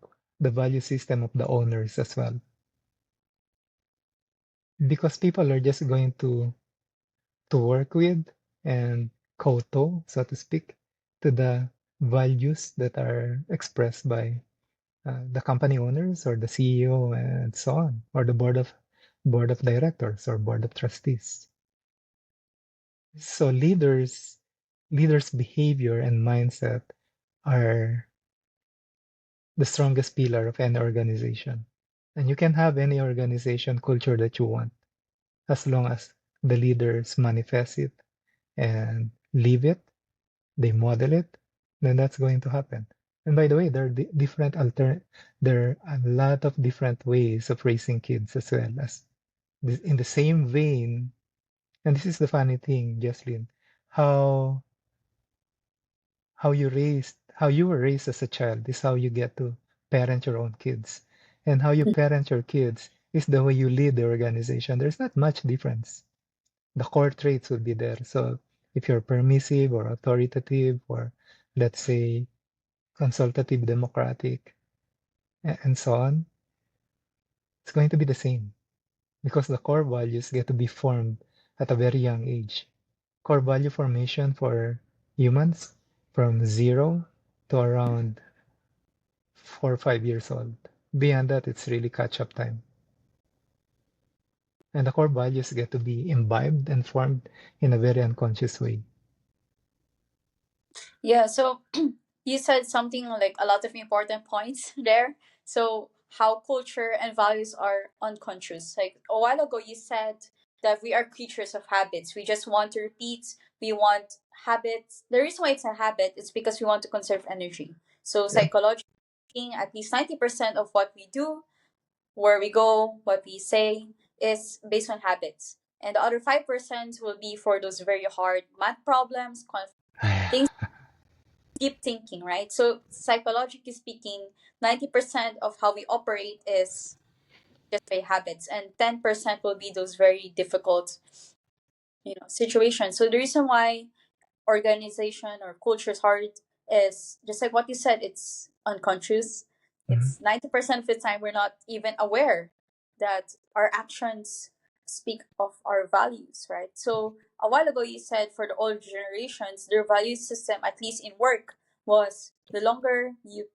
value system of the owners as well. Because people are just going to to work with and kowtow, so to speak, to the values that are expressed by the company owners or the CEO and so on, or the board of directors or board of trustees. So leaders' behavior and mindset are the strongest pillar of any organization. And you can have any organization culture that you want as long as the leaders manifest it and live it, they model it, then that's going to happen. And by the way, there are a lot of different ways of raising kids as well as in the same vein. And this is the funny thing, Jocelyn, how how you were raised as a child is how you get to parent your own kids. And how you parent your kids is the way you lead the organization. There's not much difference. The core traits will be there. So if you're permissive or authoritative or let's say consultative, democratic, and so on, it's going to be the same because the core values get to be formed at a very young age. Core value formation for humans from 0 to around 4 or 5 years old. Beyond that, it's really catch-up time. And the core values get to be imbibed and formed in a very unconscious way. Yeah, so you said something like a lot of important points there. So how culture and values are unconscious. Like a while ago you said that we are creatures of habits. We just want to repeat, we want habits. The reason why it's a habit is because we want to conserve energy. So Yeah. psychologically speaking, at least 90% of what we do, where we go, what we say is based on habits. And the other 5% will be for those very hard math problems, things deep thinking, right? So psychologically speaking, 90% of how we operate is just by habits, and 10% will be those very difficult, situations. So the reason why organization or culture is hard is just like what you said, it's unconscious. Mhm. It's 90% of the time we're not even aware that our actions speak of our values, right? So a while ago you said for the older generations, their value system, at least in work, was the longer you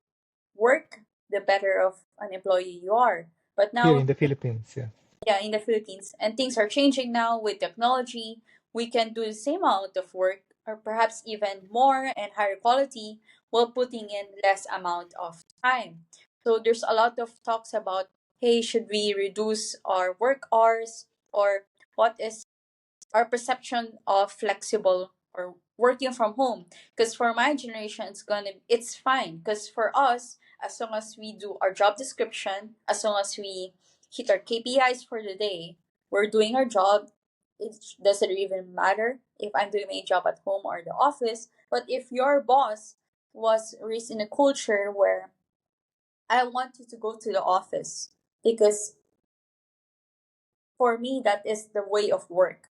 work, the better of an employee you are. But Here in now, the Philippines, yeah. yeah, in the Philippines, and things are changing now with technology. We can do the same amount of work, or perhaps even more and higher quality, while putting in less amount of time. So there's a lot of talks about, hey, should we reduce our work hours, or what is our perception of flexible or working from home? Because for my generation it's fine, because for us, as long as we do our job description, as long as we hit our KPIs for the day, we're doing our job. It doesn't even matter if I'm doing my job at home or the office. But if your boss was raised in a culture where I want you to go to the office because for me that is the way of work,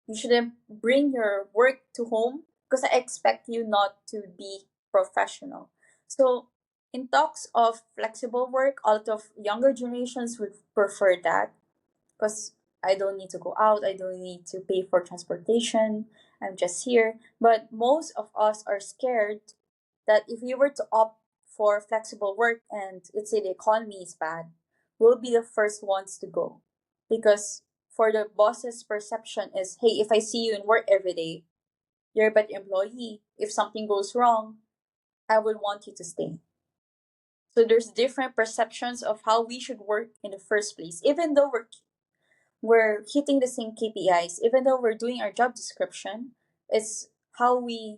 you shouldn't bring your work to home because I expect you not to be professional. So, in talks of flexible work, a lot of younger generations would prefer that because I don't need to go out, I don't need to pay for transportation, I'm just here. But most of us are scared that if we were to opt for flexible work and let's say the economy is bad, we'll be the first ones to go. Because for the boss's perception is, hey, if I see you in work every day, you're a better employee. If something goes wrong, I would want you to stay. So there's different perceptions of how we should work in the first place. Even though we're hitting the same KPIs, even though we're doing our job description, it's how we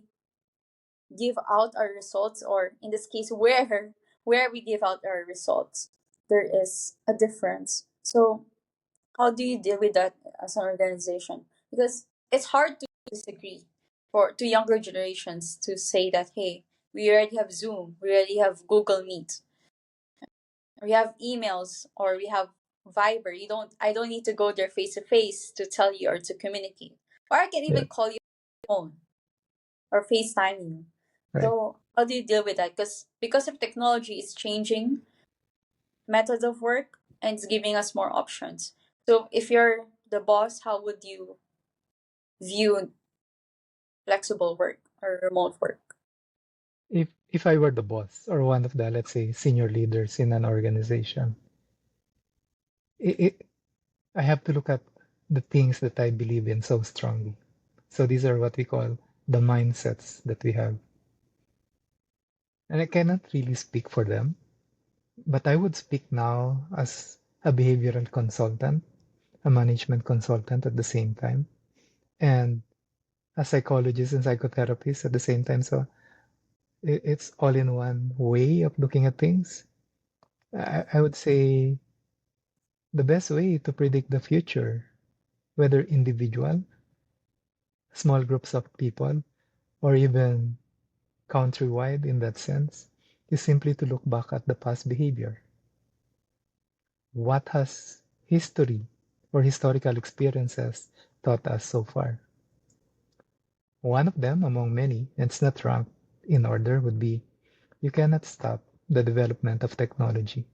give out our results, or in this case where we give out our results, there is a difference. So how do you deal with that as an organization? Because it's hard to disagree for to younger generations to say that, hey, we already have Zoom, we already have Google Meet, we have emails, or we have Viber. I don't need to go there face to face to tell you or to communicate, or I can Yeah. even call you on the phone or FaceTime you. Right. So how do you deal with that? Because of technology is changing methods of work and it's giving us more options. So if you're the boss, how would you view flexible work or remote work? If I were the boss or one of the, let's say, senior leaders in an organization, it I have to look at the things that I believe in so strongly. So these are what we call the mindsets that we have. And I cannot really speak for them, but I would speak now as a behavioral consultant, a management consultant at the same time, and a psychologist and psychotherapist at the same time. So it's all in one way of looking at things. I would say the best way to predict the future, whether individual, small groups of people, or even countrywide in that sense, is simply to look back at the past behavior. What has history or historical experiences taught us so far? One of them, among many, and it's not ranked in order, would be you cannot stop the development of technology.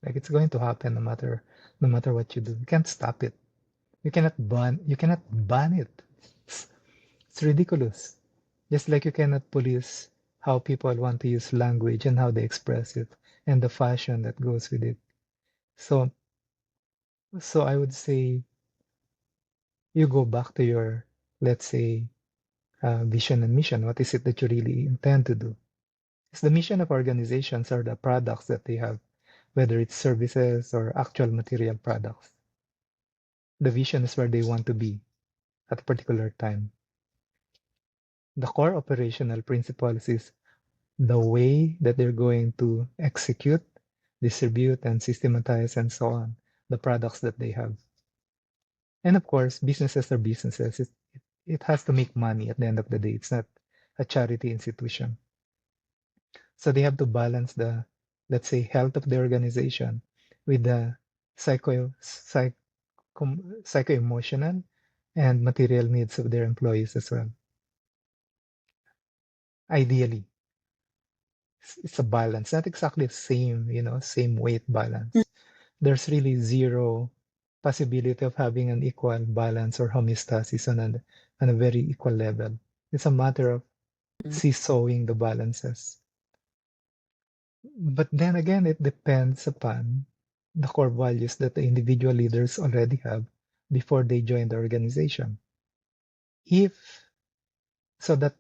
Like it's going to happen no matter what you do. You can't stop it. You cannot ban it. It's ridiculous. Just like you cannot police how people want to use language and how they express it and the fashion that goes with it. So so I would say you go back to your, let's say, vision and mission. What is it that you really intend to do? It's the mission of organizations or the products that they have, whether it's services or actual material products. The vision is where they want to be at a particular time. The core operational principles is the way that they're going to execute, distribute, and systematize, and so on, the products that they have. And of course, businesses are businesses. It has to make money at the end of the day. It's not a charity institution. So they have to balance the, let's say, health of the organization with the psycho-emotional and material needs of their employees as well. Ideally, it's a balance, not exactly the same, same weight balance. There's really zero possibility of having an equal balance or homeostasis on a very equal level. It's a matter of seesawing the balances. But then again, it depends upon the core values that the individual leaders already have before they join the organization. If so that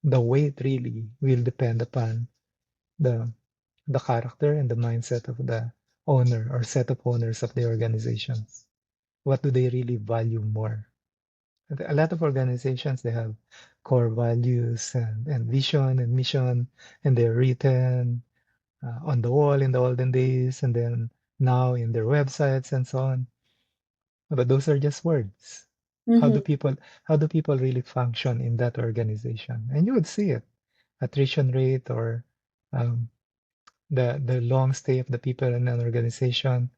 the weight really will depend upon the the character and the mindset of the owner or set of owners of the organizations. What do they really value more? A lot of organizations, they have core values and vision and mission, and they're written on the wall in the olden days, and then now in their websites and so on. But those are just words. How do Mm-hmm. people how do people really function in that organization? And you would see it, attrition rate or um, the long stay of the people in an organization,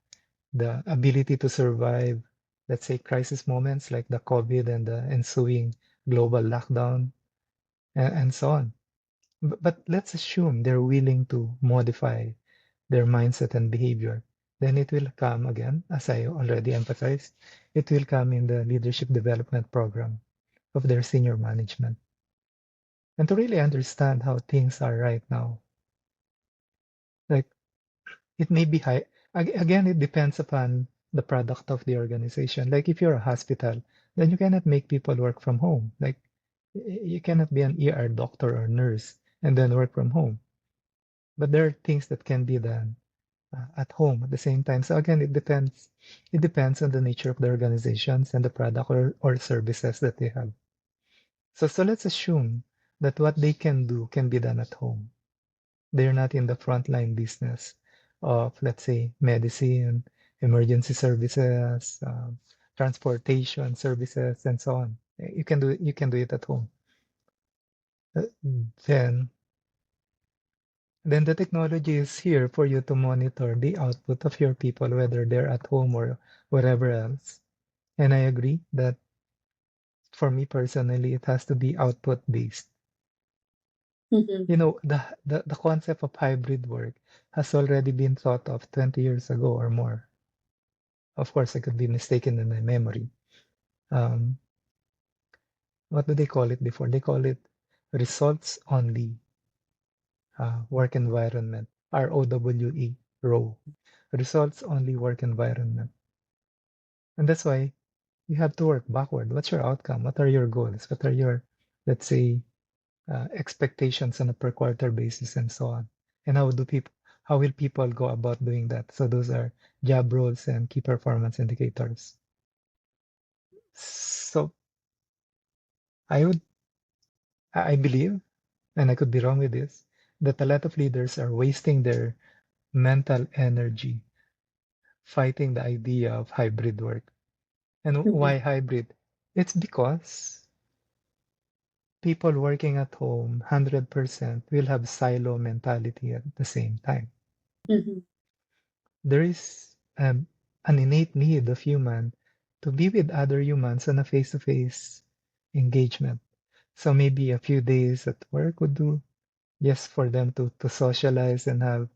the ability to survive, let's say, crisis moments like the COVID and the ensuing global lockdown, and so on. But let's assume they're willing to modify their mindset and behavior. Then it will come again, as I already emphasized, it will come in the leadership development program of their senior management. And to really understand how things are right now, like it may be high. Again, it depends upon the product of the organization. Like if you're a hospital, then you cannot make people work from home. Like you cannot be an ER doctor or nurse and then work from home. But there are things that can be done at home at the same time. So again, it depends. It depends on the nature of the organizations and the product or services that they have. So let's assume that what they can do can be done at home. They're not in the frontline business of, let's say, medicine, emergency services, transportation services, and so on. You can do it at home. Uh, Then then the technology is here for you to monitor the output of your people, whether they're at home or wherever else. And I agree that for me personally, it has to be output based. Mm-hmm. The concept of hybrid work has already been thought of 20 years ago or more. Of course, I could be mistaken in my memory. Um, what do they call it before? They call it results only work environment, ROWE, ROW, results only work environment. And that's why you have to work backward. What's your outcome? What are your goals? What are your, let's say, expectations on a per quarter basis and so on? And how will people go about doing that? So those are job roles and key performance indicators. So I would, I believe, and I could be wrong with this, that a lot of leaders are wasting their mental energy fighting the idea of hybrid work. And Mm-hmm. why hybrid? It's because people working at home 100% will have silo mentality at the same time. Mm-hmm. There is an innate need of human to be with other humans on a face-to-face engagement. So maybe a few days at work would do just for them to socialize and have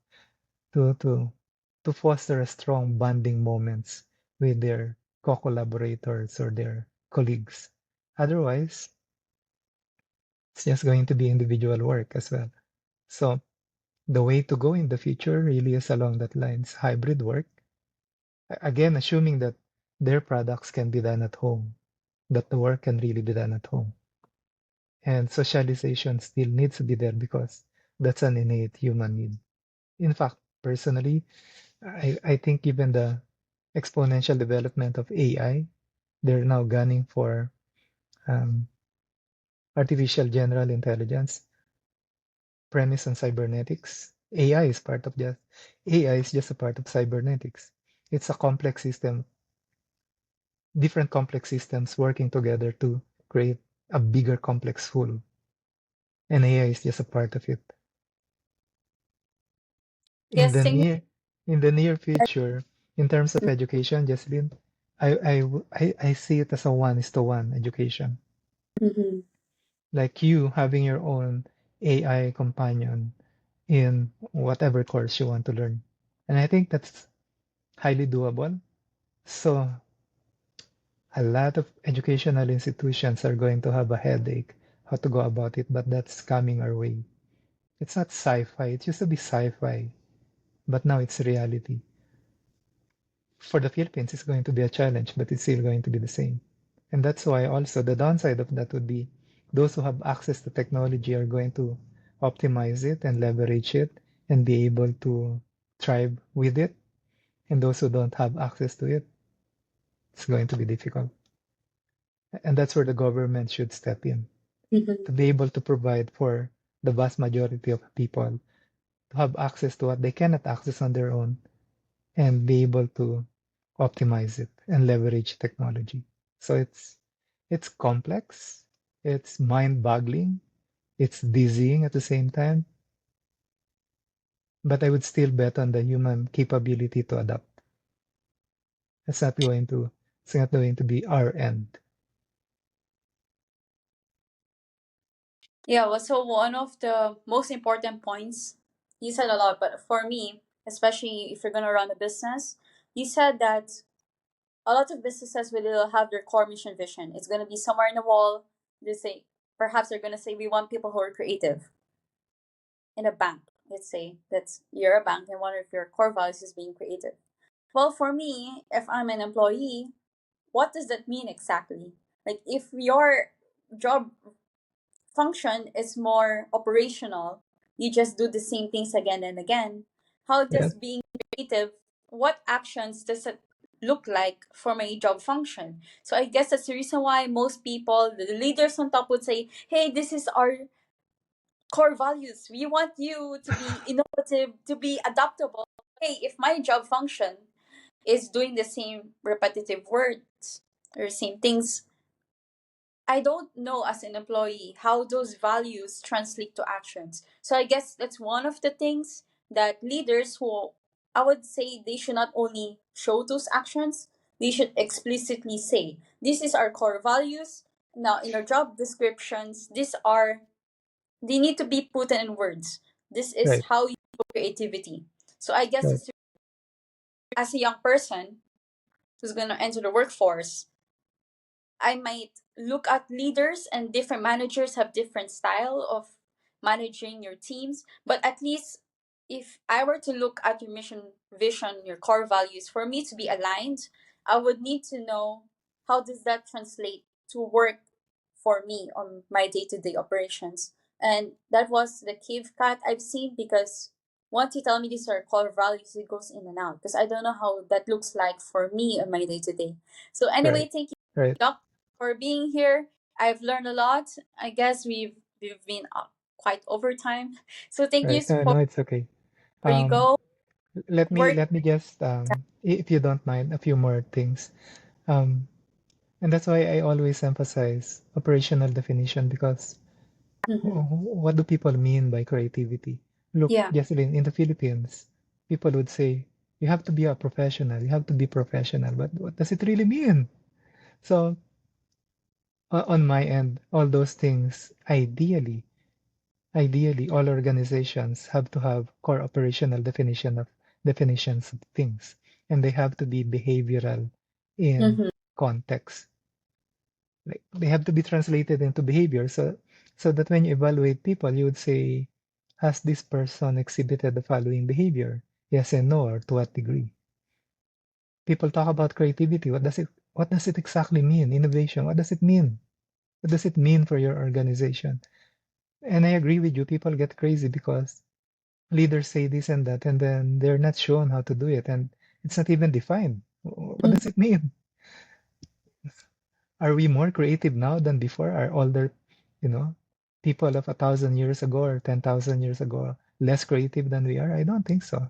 to to to foster a strong bonding moments with their co-collaborators or their colleagues. Otherwise, it's just going to be individual work as well. So the way to go in the future really is along that lines, hybrid work. Again, assuming that their products can be done at home, that the work can really be done at home. And socialization still needs to be there because that's an innate human need. In fact, personally, I think given the exponential development of AI, they're now gunning for um, artificial general intelligence premise on cybernetics. AI is just a part of cybernetics. It's a complex system, different complex systems working together to create a bigger complex whole. And AI is just a part of it. In Yes, the thank near in the near future, in terms of education, Jocelyn, I see it as a 1:1 education. you. Like you having your own AI companion in whatever course you want to learn. And I think that's highly doable. So a lot of educational institutions are going to have a headache how to go about it, but that's coming our way. It's not sci-fi. It used to be sci-fi, but now it's reality. For the Philippines, it's going to be a challenge, but it's still going to be the same. And that's why also the downside of that would be those who have access to technology are going to optimize it and leverage it and be able to thrive with it. And those who don't have access to it, it's going to be difficult. And that's where the government should step in Mm-hmm. to be able to provide for the vast majority of people to have access to what they cannot access on their own and be able to optimize it and leverage technology. So it's complex, it's mind-boggling, it's dizzying at the same time, but I would still bet on the human capability to adapt. It's not going to it's not going to be our end. Yeah, well, so one of the most important points, you said a lot, but for me, especially if you're going to run a business, you said that a lot of businesses will have their core mission vision. It's going to be somewhere in the wall. They say, perhaps they're going to say, we want people who are creative. In a bank, let's say that's you're a bank and one of your core values is being creative. Well, for me, if I'm an employee, what does that mean exactly? Like, if your job function is more operational, you just do the same things again and again. How Yeah, does being creative, what actions does it look like for my job function? So I guess that's the reason why most people, the leaders on top would say, hey, this is our core values. We want you to be innovative, to be adaptable. Hey, if my job function is doing the same repetitive words or same things, I don't know as an employee how those values translate to actions. So I guess that's one of the things that leaders who I would say they should not only show those actions, they should explicitly say, this is our core values. Now in our job descriptions, these are they need to be put in words. This is right, how you do creativity. So I guess right. it's as a young person who's gonna enter the workforce, I might look at leaders, and different managers have different style of managing your teams, but at least if I were to look at your mission, vision, your core values, for me to be aligned, I would need to know how does that translate to work for me on my day-to-day operations. And that was the cave cut I've seen, because once you tell me these are core values, it goes in and out, because I don't know how that looks like for me on my day-to-day. So Right. anyway, thank you, Right. Doc, for being here. I've learned a lot. I guess we've been quite over time. So thank you Right. for No, it's okay. where you Um, go. Work. let me just if you don't mind, a few more things. Um, and that's why I always emphasize operational definition, because Mm-hmm. what do people mean by creativity? Look, Yeah. Jocelyn, in the Philippines, people would say you have to be a professional, you have to be professional, but what does it really mean? So on my end, all those things, ideally, all organizations have to have core operational definitions of things, and they have to be behavioral in Mm-hmm. context. Like they have to be translated into behavior, so that when you evaluate people, you would say, has this person exhibited the following behavior? Yes and no, or to what degree? People talk about creativity. What does it exactly mean? Innovation, what does it mean? What does it mean for your organization? And I agree with you, people get crazy because leaders say this and that, and then they're not shown how to do it, and it's not even defined. What does it mean? Are we more creative now than before? Are older, you know, people of 1,000 years ago or 10,000 years ago less creative than we are? I don't think so.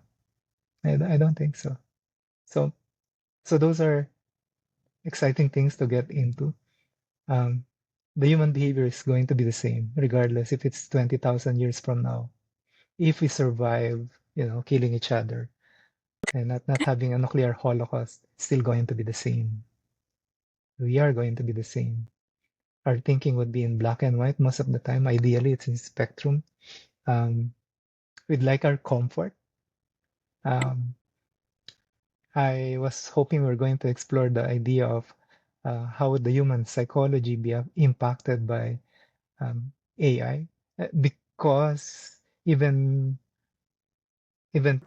I don't think so. So, so those are exciting things to get into. Um, the human behavior is going to be the same, regardless if it's 20,000 years from now. If we survive, killing each other and not having a nuclear holocaust, it's still going to be the same. We are going to be the same. Our thinking would be in black and white most of the time. Ideally, it's in spectrum. Um, we'd like our comfort. Um, I was hoping we are going to explore the idea of how would the human psychology be impacted by AI, because even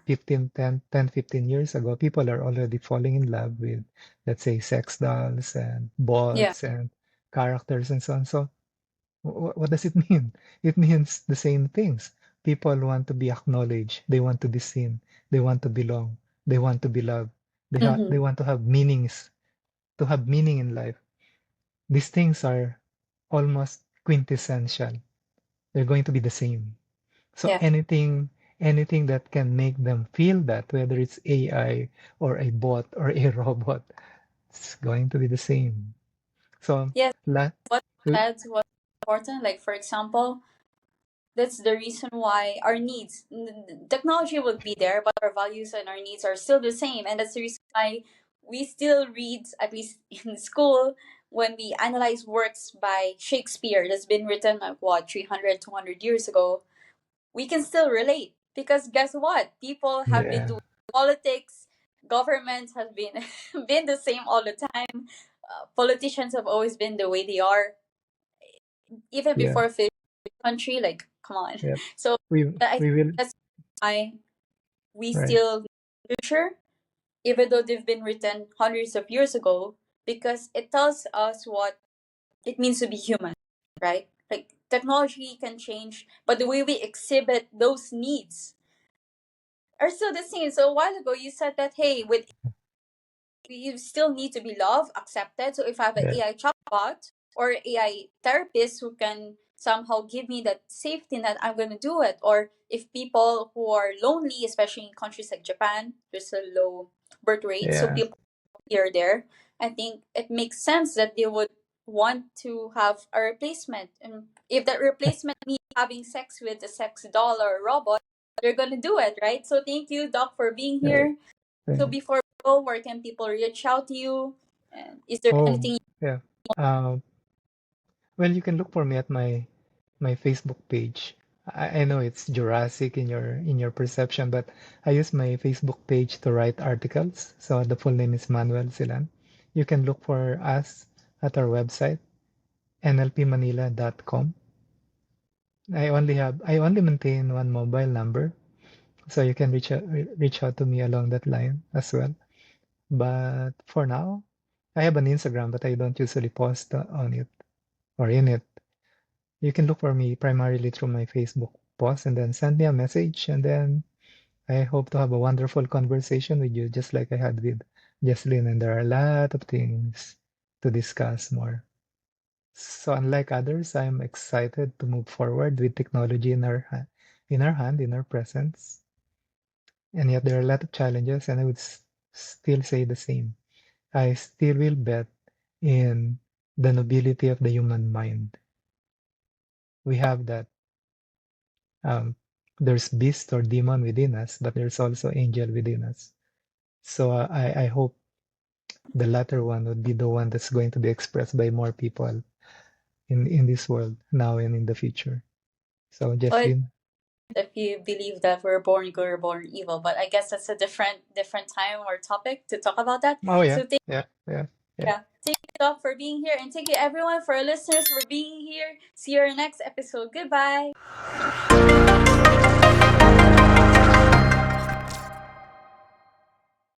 15 years ago, people are already falling in love with, let's say, sex dolls and Yeah. bots and characters and so on. So what does it mean? It means the same things. People want to be acknowledged. They want to be seen. They want to belong. They want to be loved. They Mm-hmm. want to have meanings, to have meaning in life. These things are almost quintessential. They're going to be the same. So Yeah. anything that can make them feel that, whether it's AI or a bot or a robot, it's going to be the same. So Yes. la- What you said was important. Like, for example, that's the reason why our needs, technology will be there, but our values and our needs are still the same. And that's the reason why we still read, at least in school, when we analyze works by Shakespeare that's been written like what, 300, 200 years ago, we can still relate, because guess what, people have been yeah, doing politics, governments have been been the same all the time. Politicians have always been the way they are, even yeah, before country, like, come on. yeah. So We I think we will that's why we right. still future, even though they've been written hundreds of years ago, because it tells us what it means to be human, right? Like, technology can change, but the way we exhibit those needs are still the same. So a while ago you said that, hey, with you still need to be loved, accepted. So if I have an Yeah, AI chatbot or AI therapist who can somehow give me that safety net, I'm gonna do it. Or if people who are lonely, especially in countries like Japan, there's a low birth rate, so yeah, people here there, I think it makes sense that they would want to have a replacement. And if that replacement means having sex with a sex doll or a robot, they're gonna do it, right? So thank you, Doc, for being right, here. So right. before we go, where can people reach out to you? And is there Oh, anything? yeah. Well, you can look for me at my Facebook page. I know it's Jurassic in your perception, but I use my Facebook page to write articles. So the full name is Manuel Silan. You can look for us at our website, nlpmanila.com. I only maintain one mobile number, so you can reach out to me along that line as well. But for now, I have an Instagram, but I don't usually post on it or in it. You can look for me primarily through my Facebook post and then send me a message, and then I hope to have a wonderful conversation with you, just like I had with Jesslyn. And there are a lot of things to discuss more. So unlike others, I'm excited to move forward with technology in in our presence. And yet there are a lot of challenges, and I would still say the same. I still will bet in the nobility of the human mind. We have that. Um, there's beast or demon within us, but there's also angel within us. So I hope the latter one would be the one that's going to be expressed by more people in this world now and in the future. So But Jesslyn. if you believe that we're born good or born evil, but I guess that's a different time or topic to talk about that. Oh yeah, So thank yeah, yeah, yeah. yeah, thank you Doc for being here, and thank you everyone for our listeners for being here. See you in our next episode. Goodbye.